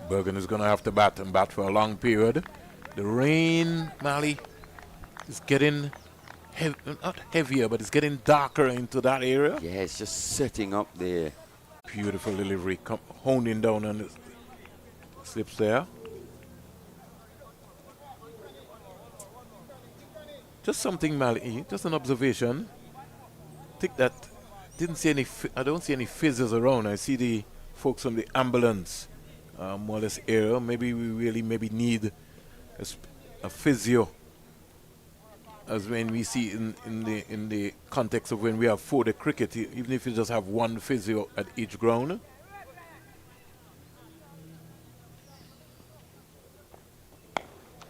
Bergen is going to have to bat for a long period. The rain, Mali, is getting not heavier, but it's getting darker into that area. Yeah, it's just setting up there. Beautiful delivery, honing down on the slips there. Just something, Mali, just an observation. I think that I don't see any fizzers around. I see the folks from the ambulance, more or less area. Maybe we really need a physio, as when we see in the context of when we have 4-day cricket, even if you just have one physio at each ground.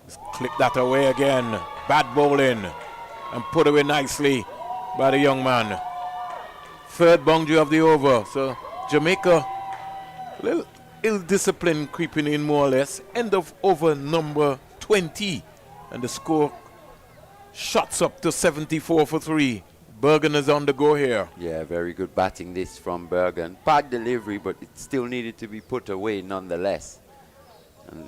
Just click that away again. Bad bowling and put away nicely by the young man. Third boundary of the over. So Jamaica, a little ill-discipline creeping in more or less. End of over number 20. And the score shots up to 74 for 3. Bergen is on the go here. Yeah, very good batting this from Bergen. Bad delivery, but it still needed to be put away nonetheless. And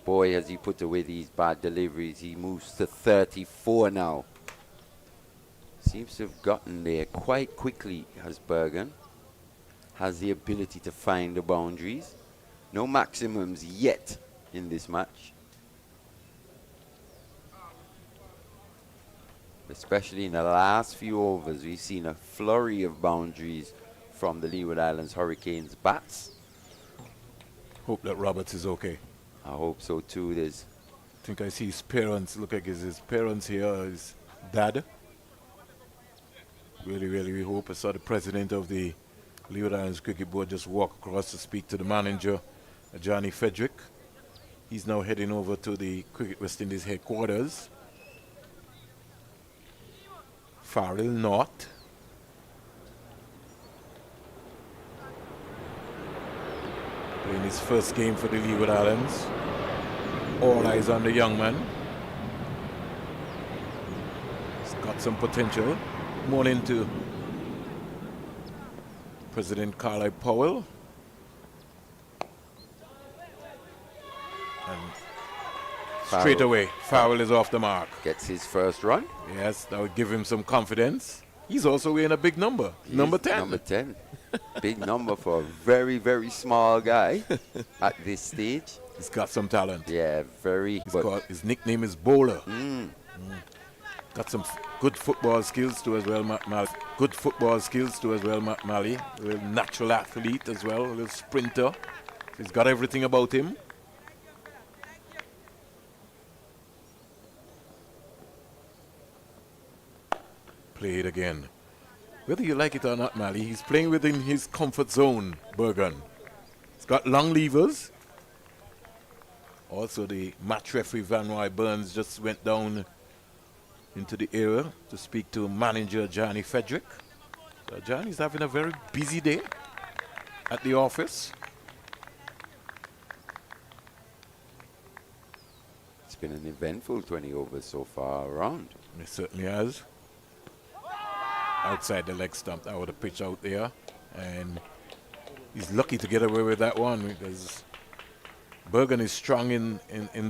boy, has he put away these bad deliveries. He moves to 34 now. Seems to have gotten there quite quickly, has Bergen. Has the ability to find the boundaries. No maximums yet in this match. Especially in the last few overs, we've seen a flurry of boundaries from the Leeward Islands Hurricanes bats. Hope that Roberts is okay. I hope so too. I think I see his parents. Look like his parents here, his dad. Really, we hope. I saw the president of the Leeward Islands Cricket Board just walk across to speak to the manager, Johnny Frederick. He's now heading over to the Cricket West Indies headquarters. Farrell not. Playing his first game for the Leeward Islands. All eyes on the young man. He's got some potential. Morning to President Carlisle Powell. And straight away, Farrell is off the mark. Gets his first run. Yes, that would give him some confidence. He's also wearing a big number. Number 10. Number 10. Big number for a very, very small guy at this stage. He's got some talent. Yeah, very. His nickname is Bowler. Got some good football skills too as well, Mali. Good football skills too as well, Mali. A little natural athlete as well, a little sprinter. He's got everything about him. Play it again. Whether you like it or not, Mali, he's playing within his comfort zone, Bergen. He's got long levers. Also, the match referee Van Roy Burns just went down into the area to speak to manager Johnny Frederick. So Johnny's having a very busy day at the office. It's been an eventful 20 overs so far around. It certainly has. outside the leg stump. That would have pitched out there. And he's lucky to get away with that one because Bergen is strong in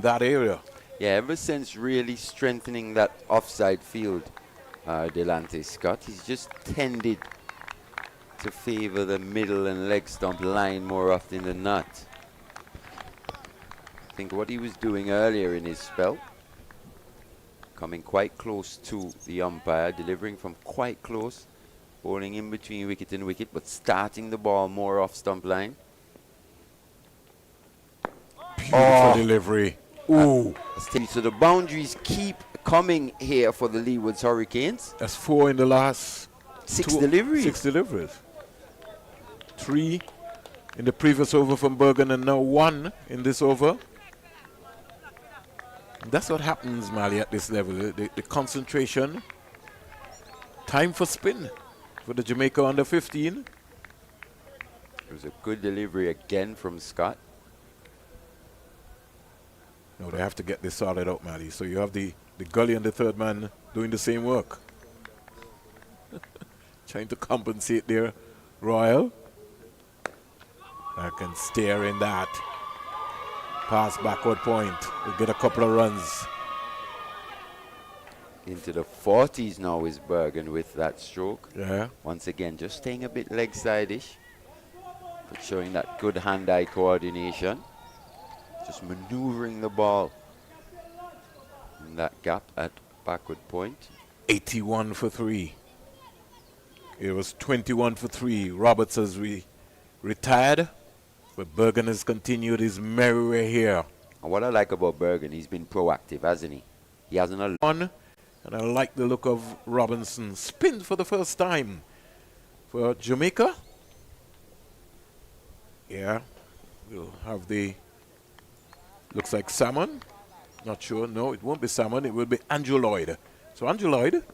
that area. Yeah, ever since really strengthening that offside field, Delante Scott, he's just tended to favor the middle and leg stump line more often than not. I think what he was doing earlier in his spell, coming quite close to the umpire, delivering from quite close, bowling in between wicket and wicket, but starting the ball more off stump line. Beautiful delivery. Ooh. So the boundaries keep coming here for the Leeward's Hurricanes. That's 4 in the last 6 deliveries. 6 deliveries. 3 in the previous over from Bergen and now 1 in this over. That's what happens, Mali, at this level. The concentration. Time for spin for the Jamaica under 15. It was a good delivery again from Scott. No, they have to get this sorted out, Mali. So you have the gully and the third man doing the same work. Trying to compensate there, Royal. I can stare in that. Pass backward point. We'll get a couple of runs. Into the 40s now is Bergen with that stroke. Yeah. Once again, just staying a bit leg side-ish, but showing that good hand-eye coordination. Just maneuvering the ball in that gap at backward point. 81 for 3. It was 21 for 3. Roberts has retired, but Bergen has continued his merry way here. And what I like about Bergen, he's been proactive, hasn't he? He hasn't And I like the look of Robinson. Spin for the first time for Jamaica. Yeah, we'll have the, looks like Salmon. Not sure. No, it won't be Salmon. It will be Andrew Lloyd. So Andrew Lloyd,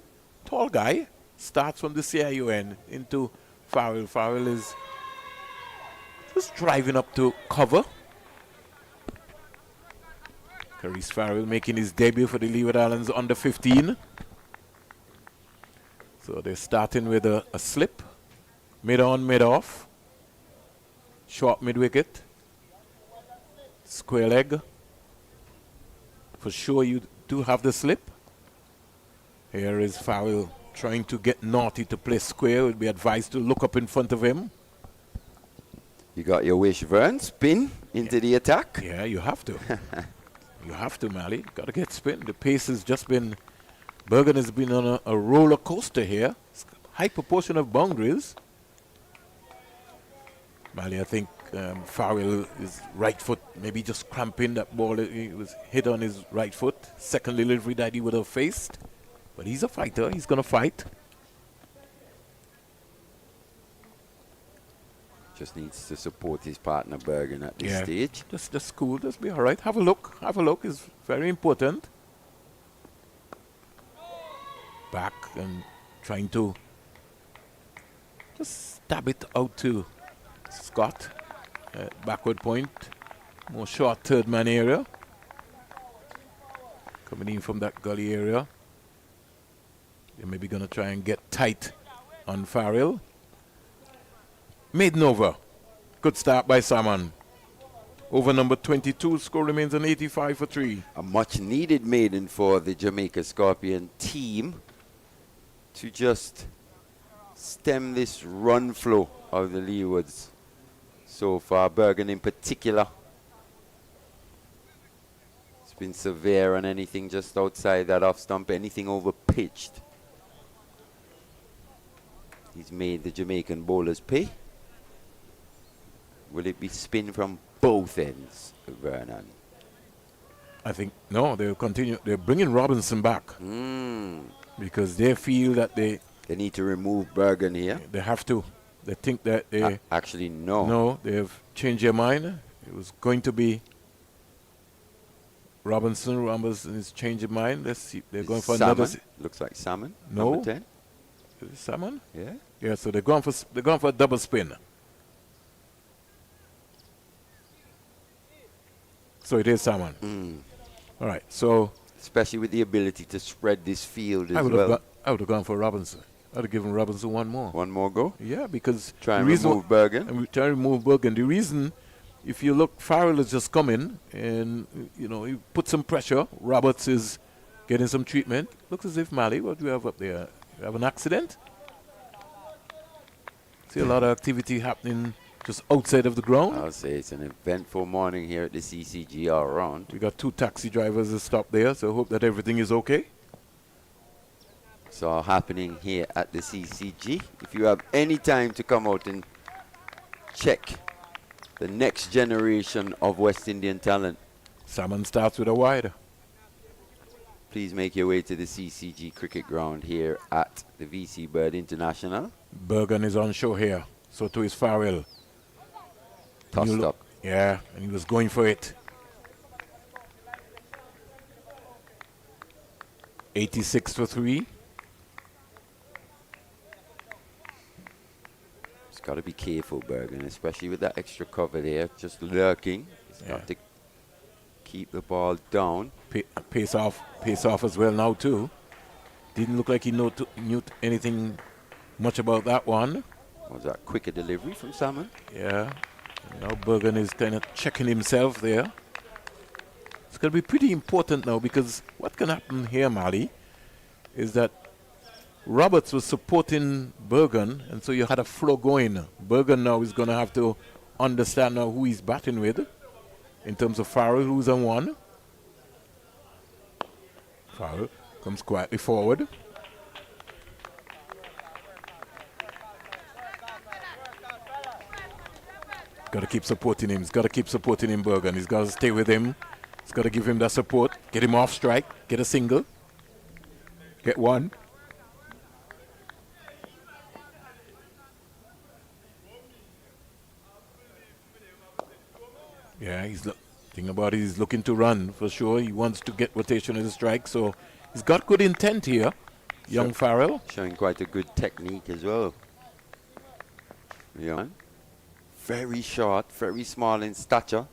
tall guy, starts from the CIUN into Farrell. Farrell is just driving up to cover. Carice Farrell making his debut for the Leeward Islands under 15. So they're starting with a slip. Mid on, mid off. Short mid wicket. Square leg. For sure you do have the slip. Here is Farrell trying to get Naughty to play square. Would be advised to look up in front of him. You got your wish, Vern. Spin into the attack. Yeah, you have to. You have to, Mali. Got to get spin. The pace has just been... Bergen has been on a roller coaster here. High proportion of boundaries. Mali, I think Farrell is right foot, maybe just cramping that ball. He was hit on his right foot. Second delivery that he would have faced. But he's a fighter. He's going to fight. Just needs to support his partner Bergen at this stage. Just cool. Just be all right. Have a look. Have a look is very important. Back and trying to just stab it out to Scott. Backward point. More short third man area. Coming in from that gully area. They're maybe going to try and get tight on Farrell. Maiden over. Good start by Salmon. Over number 22. Score remains an 85 for 3. A much needed maiden for the Jamaica Scorpion team to just stem this run flow of the Leewards so far. Bergen in particular. It's been severe on anything just outside that off stump, anything over pitched. He's made the Jamaican bowlers pay. Will it be spin from both ends, Vernon? I think, no, they'll continue. They're bringing Robinson back. Because they feel that they need to remove Bergen here. They have to. They think that they... actually, no. No, they have changed their mind. It was going to be Robinson. Robinson has changed their mind. Let's see. They're going for Salmon. another... Looks like Salmon. No. Number 10. Is it Salmon? Yeah. Yeah, so they're going for a double spin. So it is Salmon. All right, so... Especially with the ability to spread this field as I would well. have gone for Robinson. I'd have given Robinson one more. One more go? Yeah, because Try the and reason remove Bergen. and we try to remove Bergen. The reason, if you look, Farrell is just coming and, you know, he put some pressure. Roberts is getting some treatment. Looks as if Mali, what do we have up there? You have an accident? See a lot of activity happening just outside of the ground. I'll say it's an eventful morning here at the CCG all around. We got 2 taxi drivers that stopped there, so I hope that everything is okay. It's all happening here at the CCG. If you have any time to come out and check the next generation of West Indian talent, Salmon starts with a wide. please make your way to the CCG cricket ground here at the VC Bird International. Bergen is on show here. So too is Farrell. Tossed up. Yeah, and he was going for it. 86 for 3. He's got to be careful, Bergen, especially with that extra cover there, just lurking. He's got to keep the ball down. Pace off as well now too. Didn't look like he knew anything much about that one. Was that quicker delivery from Salmon? Yeah. Now Bergen is kind of checking himself there. It's going to be pretty important now, because what can happen here, Mali, is that Roberts was supporting Bergen, and so you had a flow going. Bergen now is going to have to understand now who he's batting with in terms of Farrell, who's on 1. Farrell comes quietly forward. Got to keep supporting him. He's got to keep supporting him, Bergen. He's got to stay with him. He's got to give him that support. Get him off strike. Get a single. Get 1. Yeah, thing about it, he's looking to run for sure. He wants to get rotation of the strike, so he's got good intent here, young Farrell. Showing quite a good technique as well. Yeah. Very short, very small in stature.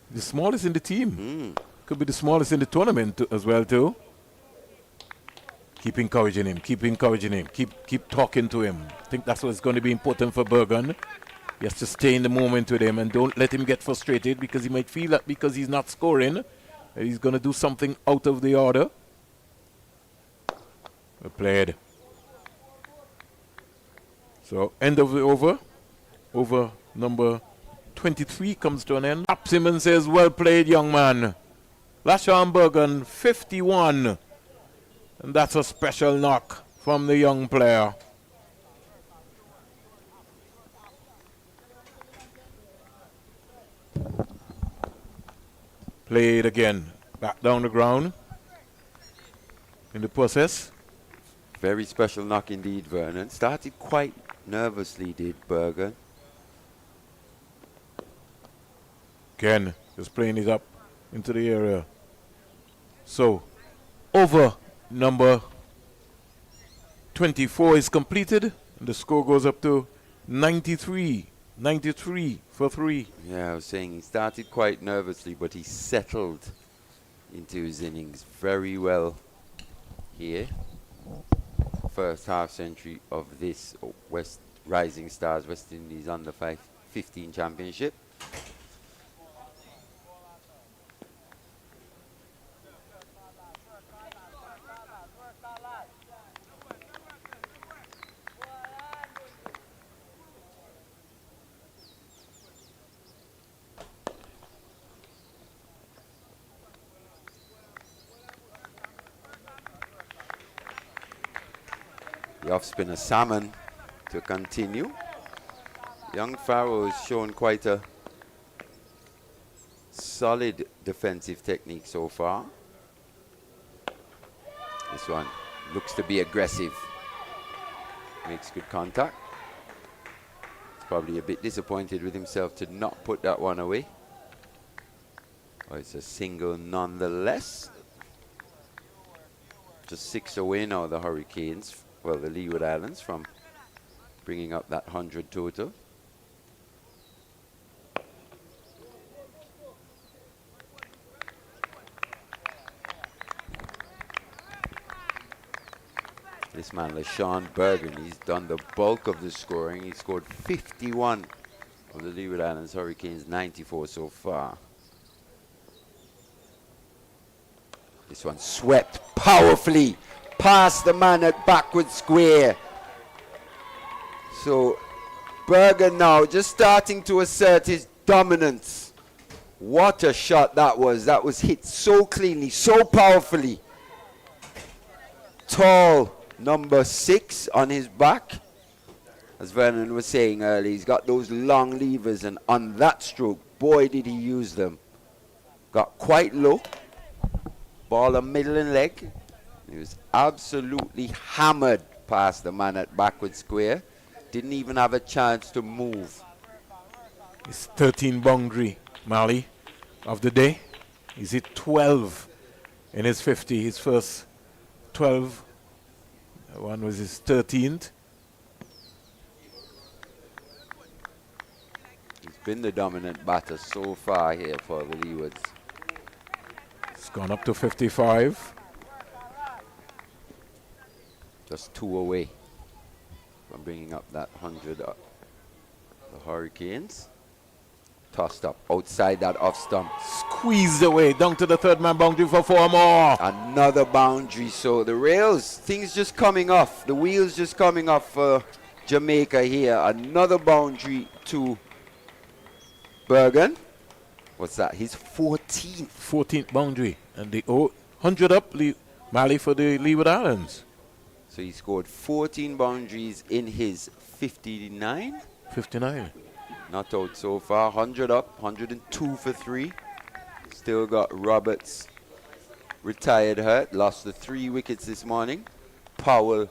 The smallest in the team. Could be the smallest in the tournament as well too. Keep encouraging him. Keep encouraging him. Keep talking to him. I think that's what's going to be important for Bergen. He has to stay in the moment with him and don't let him get frustrated, because he might feel that because he's not scoring, he's going to do something out of the order. Well played. So end of the over. Over number 23 comes to an end. Taps him and says, well played, young man. Lashon Bergen, 51. And that's a special knock from the young player. Played again. Back down the ground. In the process. Very special knock indeed, Vernon. Started quite nervously, did Bergen. Again, just playing it up into the area. So, over number 24 is completed. And the score goes up to 93. 93 for 3. Yeah, I was saying he started quite nervously, but he settled into his innings very well here. First half century of this Rising Stars West Indies under 15 championship. The off-spinner Salmon to continue. Young Farrow has shown quite a solid defensive technique so far. This one looks to be aggressive. Makes good contact. He's probably a bit disappointed with himself to not put that one away. Oh, it's a single nonetheless. Just 6 away now, the Hurricanes. Well, the Leeward Islands from bringing up that 100 total. this man, LaShawn Bergen, he's done the bulk of the scoring. He scored 51 of the Leeward Islands Hurricanes, 94 so far. This one swept powerfully past the man at backward square. So Bergen now just starting to assert his dominance. What a shot that was. That was hit so cleanly, so powerfully. Tall number 6 on his back. As Vernon was saying earlier, he's got those long levers, and on that stroke, boy did he use them. Got quite low. Ball a middle and leg. He was absolutely hammered past the man at backward square. Didn't even have a chance to move. His 13 boundary, Mali, of the day. He's hit 12 in his 50. His first 12. One was his 13th. He's been the dominant batter so far here for the Leewards. It's gone up to 55. Just 2 away from bringing up that 100. The Hurricanes. Tossed up outside that off stump. Squeezed away down to the third man boundary for 4 more. Another boundary. So the rails, things just coming off. The wheels just coming off for Jamaica here. Another boundary to Bergen. What's that? His 14th. 14th boundary. And the 100 up Mali for the Leeward Islands. So he scored 14 boundaries in his 59. 59. Not out so far. 100 up, 102 for 3. Still got Roberts retired hurt. Lost the 3 wickets this morning. Powell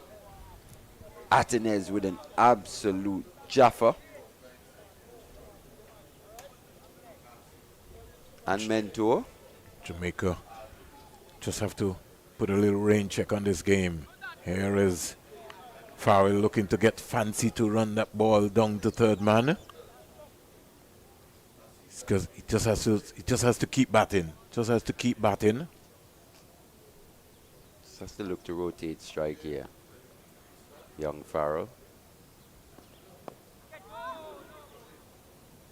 Atenez with an absolute jaffa. And Mentor. Jamaica just have to put a little rain check on this game. Here is Farrell looking to get fancy to run that ball down to third man. Because he just has to keep batting. Just has to keep batting. Just has to look to rotate strike here. Young Farrell.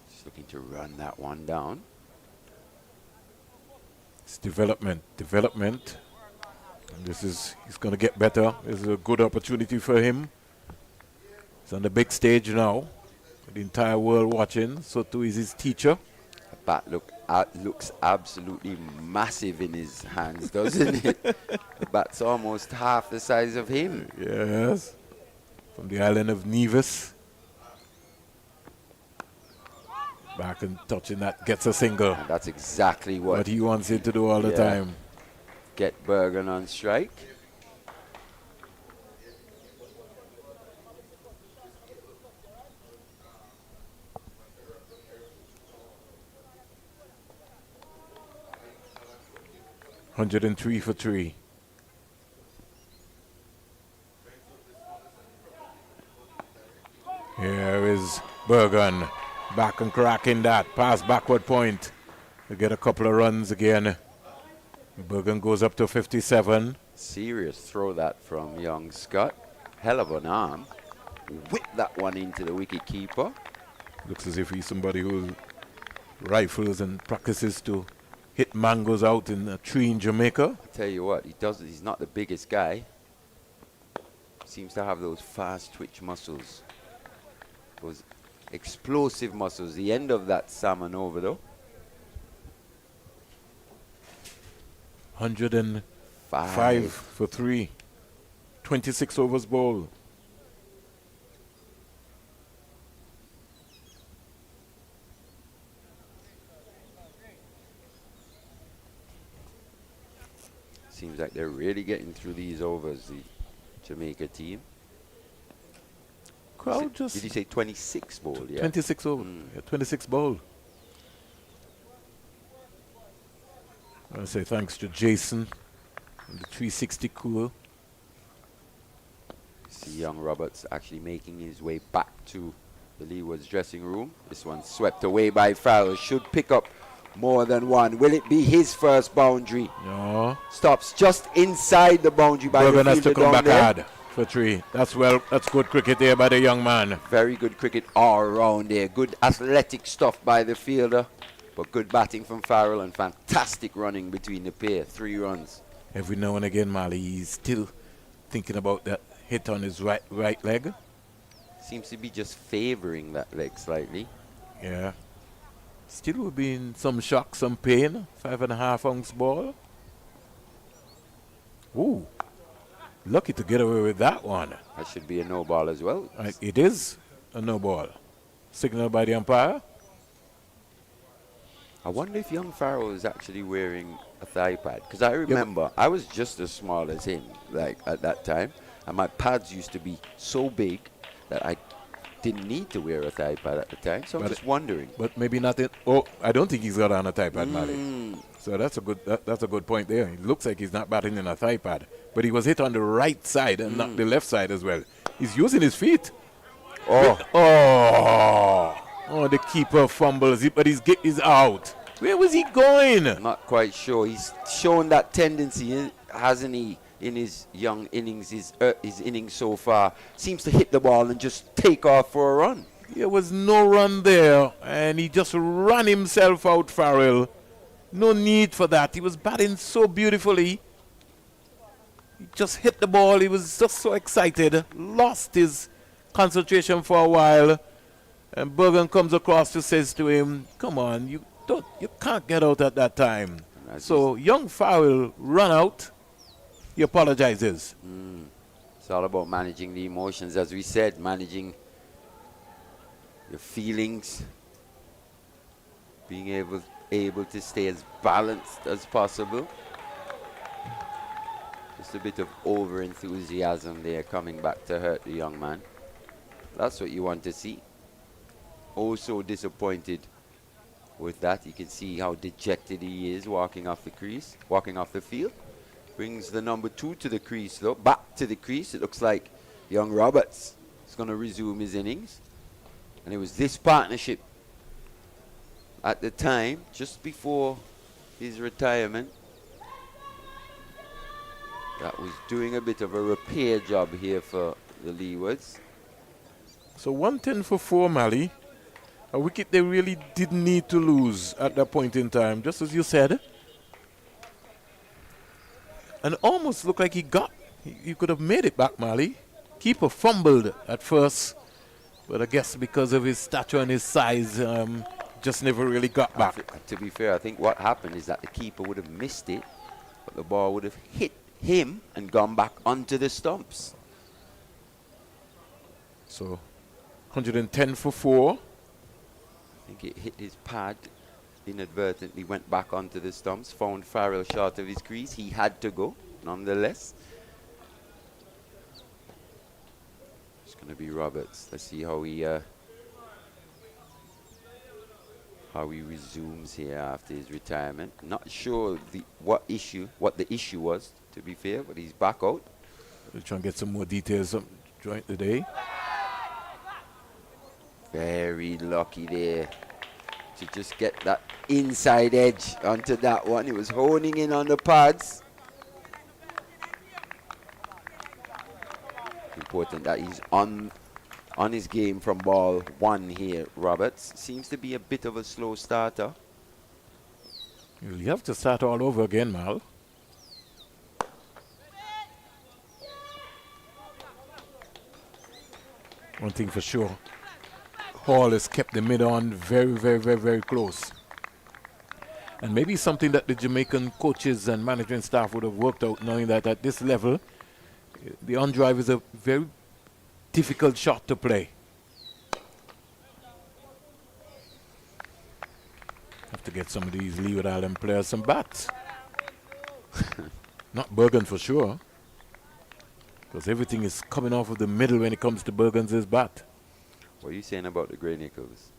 Just looking to run that one down. It's development. And he's going to get better. This is a good opportunity for him. He's on the big stage now. The entire world watching. So too is his teacher. The bat looks absolutely massive in his hands, doesn't it? The bat's almost half the size of him. Yes. From the island of Nevis. Back and touching that gets a single. And that's exactly what he wants it to do all the time. Get Bergen on strike. $103 for 3. Here is Bergen. Back and cracking that. Pass backward point. To get a couple of runs again. Bergen goes up to 57. Serious throw that from young Scott. Hell of an arm. Whip that one into the wicket keeper. Looks as if he's somebody who rifles and practices to hit mangoes out in a tree in Jamaica. I tell you what, he's not the biggest guy. Seems to have those fast twitch muscles. Those explosive muscles. The end of that salmon over though. 105 for 3. 26 overs bowled. Seems like they're really getting through these overs, the Jamaica team. Crowd did you say 26 ball? Yeah. 26 over. Yeah, 26 ball. I want to say thanks to Jason and the 360 cool. See young Roberts actually making his way back to the Leeward's dressing room. This one swept away by Farrell. Should pick up more than one. Will it be his first boundary? No. Stops just inside the boundary by Bergen the has to fielder come down back there. hard. for 3. That's good cricket there by the young man. Very good cricket all around there. Good athletic stuff by the fielder. But good batting from Farrell and fantastic running between the pair. 3 runs. Every now and again, Mali, he's still thinking about that hit on his right leg. Seems to be just favoring that leg slightly. Yeah. Still will be in some shock, some pain. 5.5 ounce ball. Ooh. Lucky to get away with that one. That should be a no ball as well. It is a no ball. Signal by the umpire. I wonder if young Farrell is actually wearing a thigh pad. Because I remember I was just as small as him like at that time. And my pads used to be so big that I didn't need to wear a thigh pad at the time. So I'm just wondering. But maybe not. I don't think he's got on a thigh pad, Mali. So that's a good point there. It looks like he's not batting in a thigh pad. But he was hit on the right side and not the left side as well. He's using his feet. Oh, the keeper fumbles it, but he's out. Where was he going? Not quite sure. He's shown that tendency, hasn't he, in his young innings, his innings so far. Seems to hit the ball and just take off for a run. There was no run there, and he just ran himself out, Farrell. No need for that. He was batting so beautifully. He just hit the ball. He was just so excited. Lost his concentration for a while. And Bergen comes across and says to him, come on, you can't get out at that time. So young Farrell run out. He apologizes. It's all about managing the emotions, as we said, managing your feelings, being able to stay as balanced as possible. Just a bit of over-enthusiasm there coming back to hurt the young man. That's what you want to see. Also disappointed with that. You can see how dejected he is walking off the crease, walking off the field. Brings the number 2 to the crease, though. Back to the crease. It looks like young Roberts is going to resume his innings. And it was this partnership at the time, just before his retirement, that was doing a bit of a repair job here for the Leewards. So 110 for 4, Mali. A wicket they really didn't need to lose at that point in time, just as you said. And almost looked like he could have made it back, Mali. Keeper fumbled at first, but I guess because of his stature and his size, just never really got back. To be fair, I think what happened is that the keeper would have missed it, but the ball would have hit him and gone back onto the stumps. So 110 for 4. I think it hit his pad inadvertently, went back onto the stumps, found Farrell short of his crease. He had to go, nonetheless. It's going to be Roberts. Let's see how he resumes here after his retirement. Not sure what the issue was, to be fair, but he's back out. We'll try and get some more details during the day. Very lucky there to just get that inside edge onto that one. He was honing in on the pads. Important that he's on his game from ball 1 here. Roberts seems to be a bit of a slow starter. You have to start all over again, Mal. One thing for sure, Hall has kept the mid on very, very, very, very close. And maybe something that the Jamaican coaches and management staff would have worked out, knowing that at this level, the on drive is a very difficult shot to play. Have to get some of these Leeward Island players some bats. Not Bergen for sure, because everything is coming off of the middle when it comes to Bergen's bat. What are you saying about the Grey Nickels?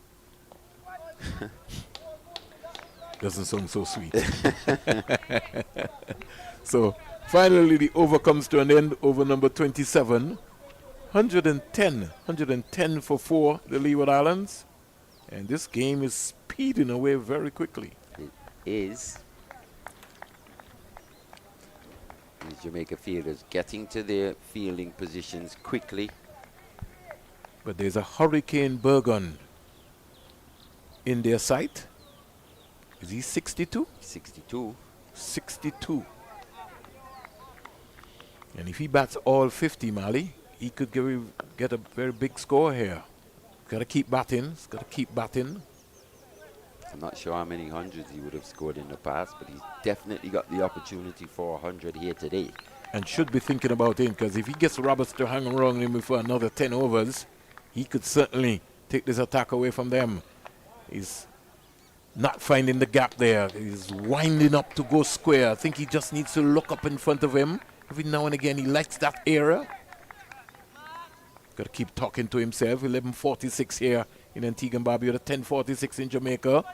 Doesn't sound so sweet. So finally the over comes to an end, over number 27. 110 for 4, the Leeward Islands. And this game is speeding away very quickly. It is. These Jamaica fielders getting to their fielding positions quickly. But there's a Hurricane Bergen in their sight. Is he 62? 62. 62. And if he bats all 50, Mali, he could get a very big score here. Got to keep batting. He's got to keep batting. I'm not sure how many hundreds he would have scored in the past, but he's definitely got the opportunity for 100 here today. And should be thinking about him, because if he gets Roberts to hang around him for another 10 overs, he could certainly take this attack away from them. He's not finding the gap there. He's winding up to go square. I think he just needs to look up in front of him. Every now and again, he likes that area. Got to keep talking to himself. 11:46 here in Antigua and Barbuda, 10:46 in Jamaica.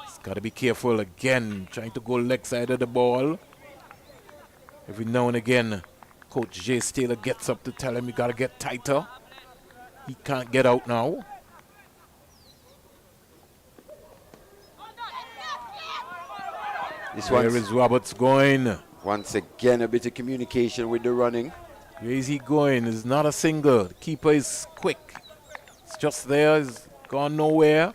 He's got to be careful again, trying to go leg side of the ball. Every now and again, Coach Jay Taylor gets up to tell him you got to get tighter. He can't get out now. Where is Roberts going? Once again, a bit of communication with the running. Where is he going? It's not a single. The keeper is quick. It's just there. It's gone nowhere.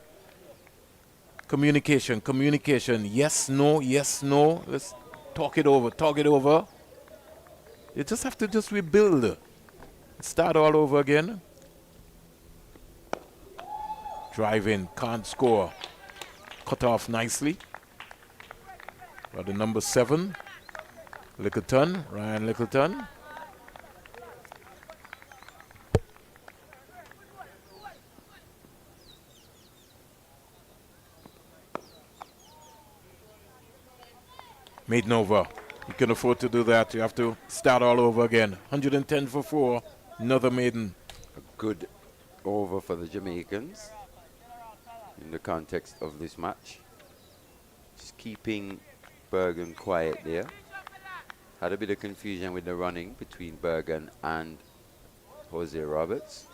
Communication, communication. Yes, no, yes, no. Let's talk it over, talk it over. You just have to just rebuild. Start all over again. Drive in, can't score. Cut off nicely. Got the number 7. Littleton, Ryan Littleton. Maiden over. You can afford to do that. You have to start all over again. 110 for 4. Another maiden. A good over for the Jamaicans in the context of this match. Just keeping Bergen quiet there. Had a bit of confusion with the running between Bergen and Jose Roberts.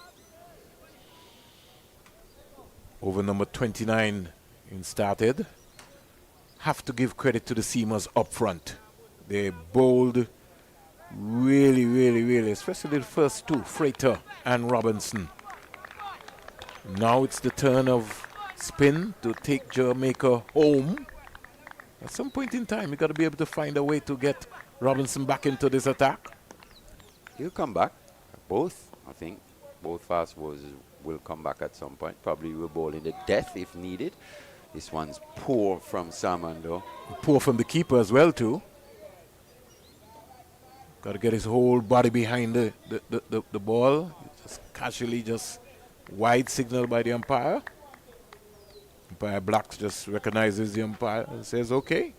Over number 29 in started. Have to give credit to the seamers up front. They bowled really, really, really, especially the first two, Freighter and Robinson. Now it's the turn of spin to take Jamaica home. At some point in time, you got to be able to find a way to get Robinson back into this attack. He'll come back. Both, I think. Both fast bowlers will come back at some point. Probably will bowl in the death if needed. This one's poor from Salmon, though. Poor from the keeper as well, too. Got to get his whole body behind the ball. Just casually, just wide signal by the umpire. Umpire Blacks just recognizes the umpire and says, okay.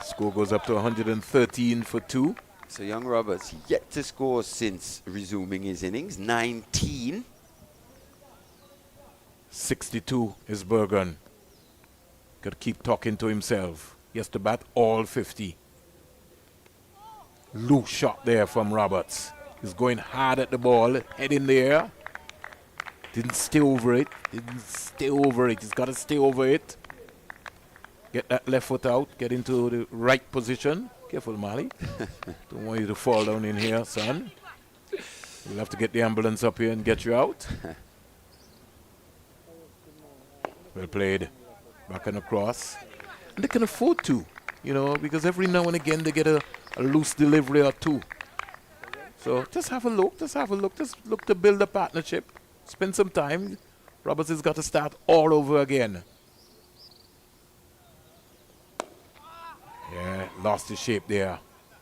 Score goes up to 113 for 2. So young Roberts yet to score since resuming his innings. 19. 62 is Bergen. Got to keep talking to himself. He has to bat all 50. Loose shot there from Roberts. He's going hard at the ball, head in the air. Didn't stay over it. Didn't stay over it. He's got to stay over it. Get that left foot out. Get into the right position. Careful, Mali. Don't want you to fall down in here, son. We'll have to get the ambulance up here and get you out. Well played. Back and across. And they can afford to, you know, because every now and again they get a loose delivery or two. So just have a look. Just have a look. Just look to build a partnership. Spend some time. Roberts has got to start all over again. Yeah, lost his shape there.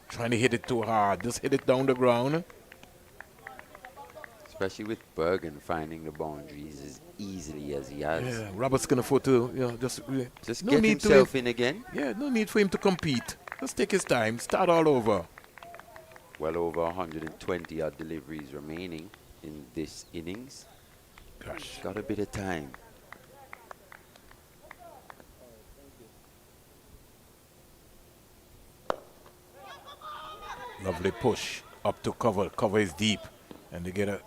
Trying to hit it too hard. Just hit it down the ground. Especially with Bergen finding the boundaries as easily as he has. Yeah, Roberts can afford to, you know, just no get himself in again. Yeah, no need for him to compete. Just take his time. Start all over. Well over 120 odd deliveries remaining in this innings. Gosh. Got a bit of time. Lovely push up to cover. Cover is deep. And they get a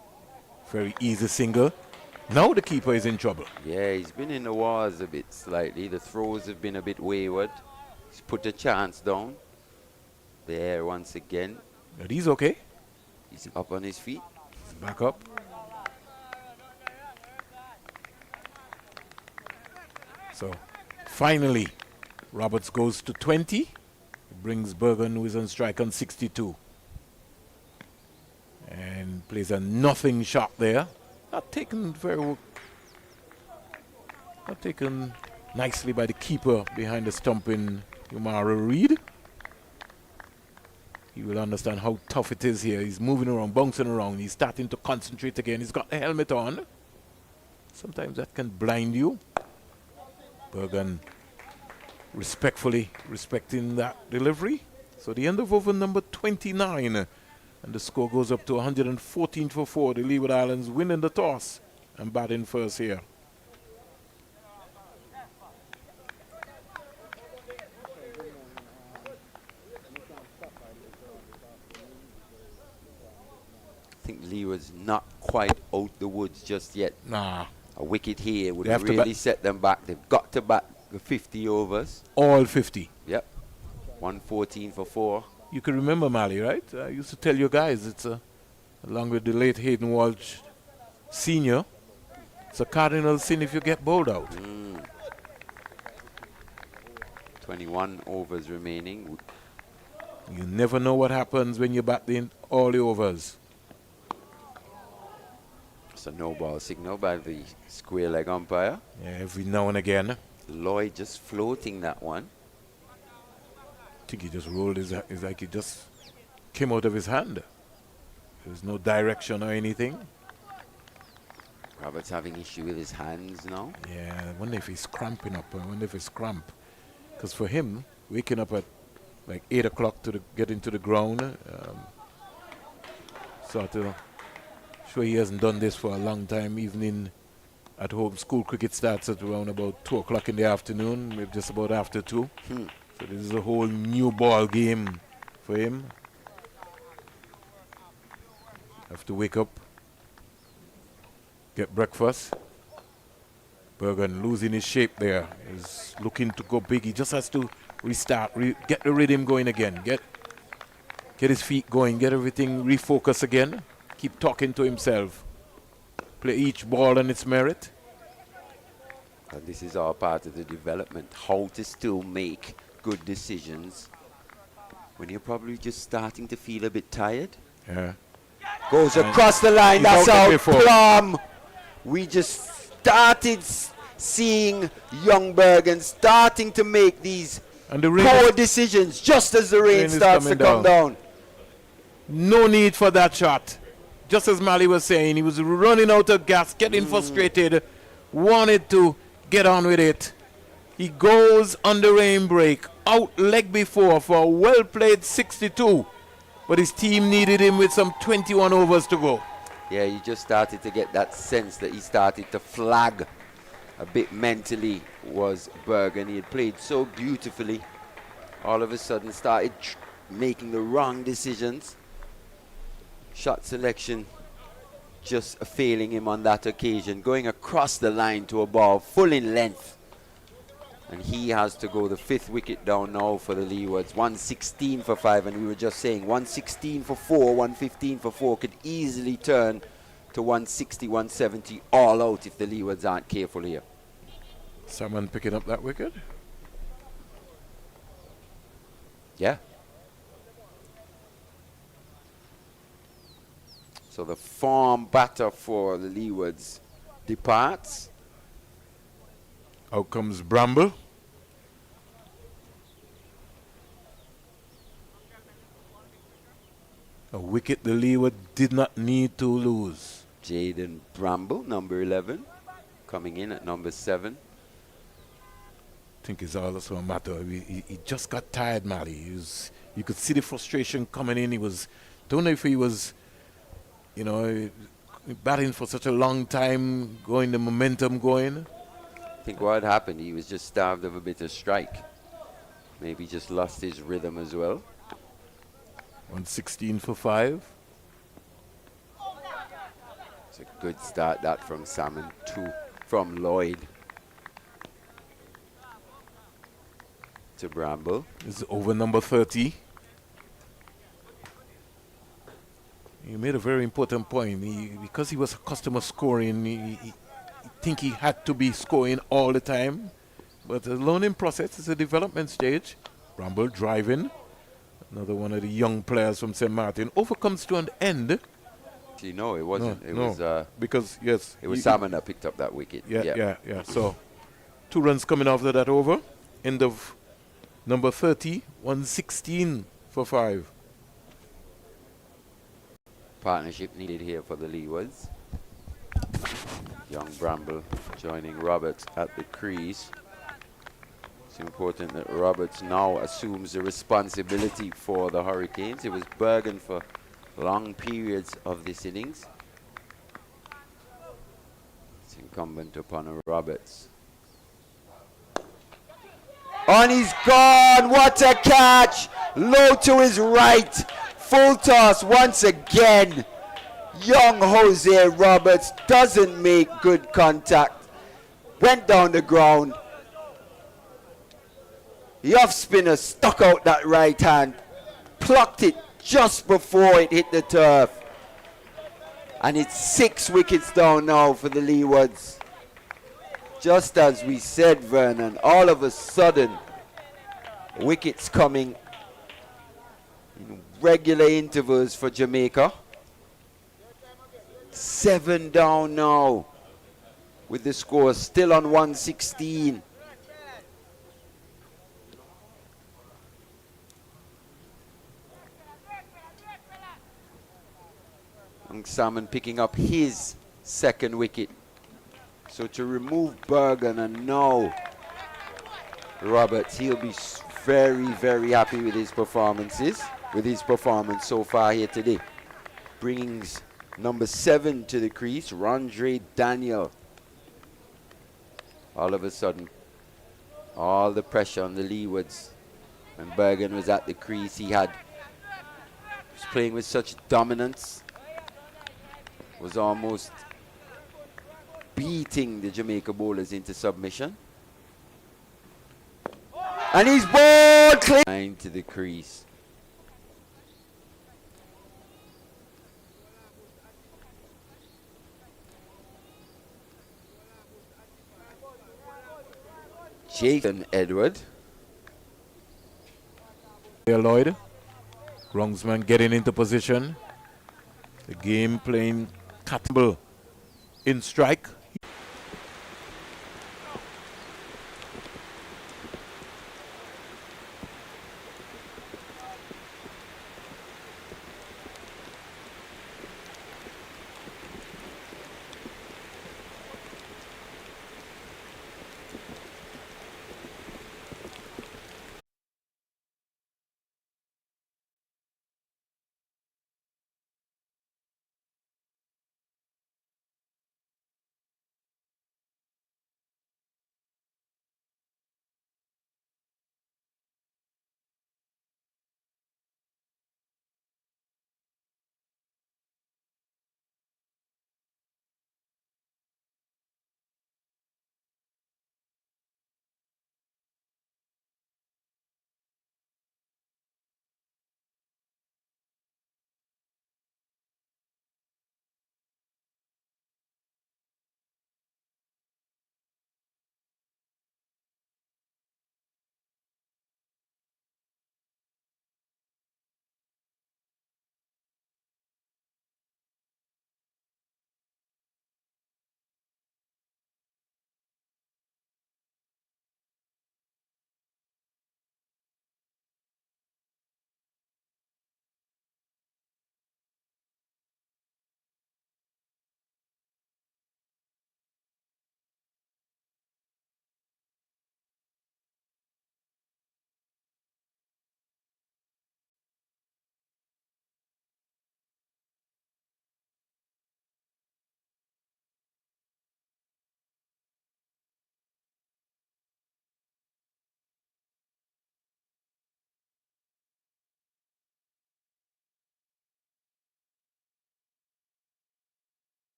very easy single. Now the keeper is in trouble. Yeah, he's been in the wars a bit slightly. The throws have been a bit wayward. He's put a chance down. There once again. But he's okay. He's up on his feet. He's back up. So finally, Roberts goes to 20. Brings Bergen, who is on strike, on 62. And plays a nothing shot there. Not taken not taken nicely by the keeper behind the stump in Umara Reed. He will understand how tough it is here. He's moving around, bouncing around. He's starting to concentrate again. He's got the helmet on. Sometimes that can blind you. Bergen respectfully respecting that delivery. So the end of over number 29. And the score goes up to 114 for 4. The Leeward Islands winning the toss and batting first here. I think Leeward's not quite out the woods just yet. Nah. A wicket here would They have to really set them back. They've got to bat the 50 overs. All 50. Yep. 114 for 4. You can remember Mali, right? I used to tell you guys, it's along with the late Hayden Walsh Sr., it's a cardinal sin if you get bowled out. 21 overs remaining. You never know what happens when you bat in all the overs. It's a no ball signal by the square leg umpire. Yeah, every now and again. Lloyd just floating that one. I think he just rolled it's like he just came out of his hand. There's no direction or anything. Roberts having issue with his hands now. Yeah, I wonder if he's cramping up. I wonder if it's cramp. Because for him, waking up at like 8 o'clock to get into the ground, sure he hasn't done this for a long time. Even in at home, school cricket starts at around about 2 o'clock in the afternoon, maybe just about after 2. So this is a whole new ball game for him. Have to wake up, get breakfast. Bergen losing his shape there. He's looking to go big. He just has to restart, get the rhythm going again. Get his feet going, get everything refocus again. Keep talking to himself. Play each ball on its merit. And this is all part of the development. How to still make good decisions when you're probably just starting to feel a bit tired. Yeah. Goes across the line. That's out. Plum. We just started seeing young Bergen starting to make these poor decisions just as the rain starts to come down. No need for that shot. Just as Mali was saying, he was running out of gas, getting frustrated, wanted to get on with it. He goes on the rain break, out leg before for a well-played 62. But his team needed him with some 21 overs to go. Yeah, you just started to get that sense that he started to flag a bit mentally, was Bergen. He had played so beautifully. All of a sudden started making the wrong decisions. Shot selection just failing him on that occasion. Going across the line to a ball full in length. And he has to go the 5th wicket down now for the Leewards. 116 for 5, and we were just saying 116 for 4, 115 for 4 could easily turn to 160, 170 all out if the Leewards aren't careful here. Someone picking up that wicket? Yeah. So the farm batter for the Leewards departs. Out comes Bramble. A wicket the Leeward did not need to lose. Jaden Bramble, number 11, coming in at number 7. I think it's also a matter of he just got tired, Mali. You could see the frustration coming in. Don't know if he was, batting for such a long time, the momentum going. I think what happened, he was just starved of a bit of strike. Maybe just lost his rhythm as well. 116 for 5. It's a good start that from Salmon, 2 from Lloyd to Bramble. It's over number 30. He made a very important point. Because he was accustomed to scoring, he think he had to be scoring all the time. But the learning process is a development stage. Bramble driving. Another one of the young players from St. Martin. Over comes to an end. See, no, it wasn't. It was because yes, it was Salmon that picked up that wicket. Yeah. So 2 runs coming after that over. End of number 30, 116 for 5. Partnership needed here for the Leewards. Young Bramble joining Roberts at the crease. It's important that Roberts now assumes the responsibility for the Hurricanes. It was Bergen for long periods of this innings. It's incumbent upon Roberts. And he's gone! What a catch! Low to his right. Full toss once again. Young Jose Roberts doesn't make good contact. Went down the ground. The off spinner stuck out that right hand. Plucked it just before it hit the turf. And it's 6 wickets down now for the Leewards. Just as we said, Vernon, all of a sudden, wickets coming in regular intervals for Jamaica. 7 down now, with the score still on 116. Young Salmon picking up his 2nd wicket. So to remove Bergen and now Roberts, he'll be very, very happy with his performances, with his performance so far here today. Brings number 7 to the crease, Rondre Daniel. All of a sudden, all the pressure on the Leewards. When Bergen was at the crease, he was playing with such dominance. Was almost beating the Jamaica bowlers into submission. And he's bowled clean to the crease. Jason Edward. Lloyd. Groundsman getting into position. The game playing Campbell in strike.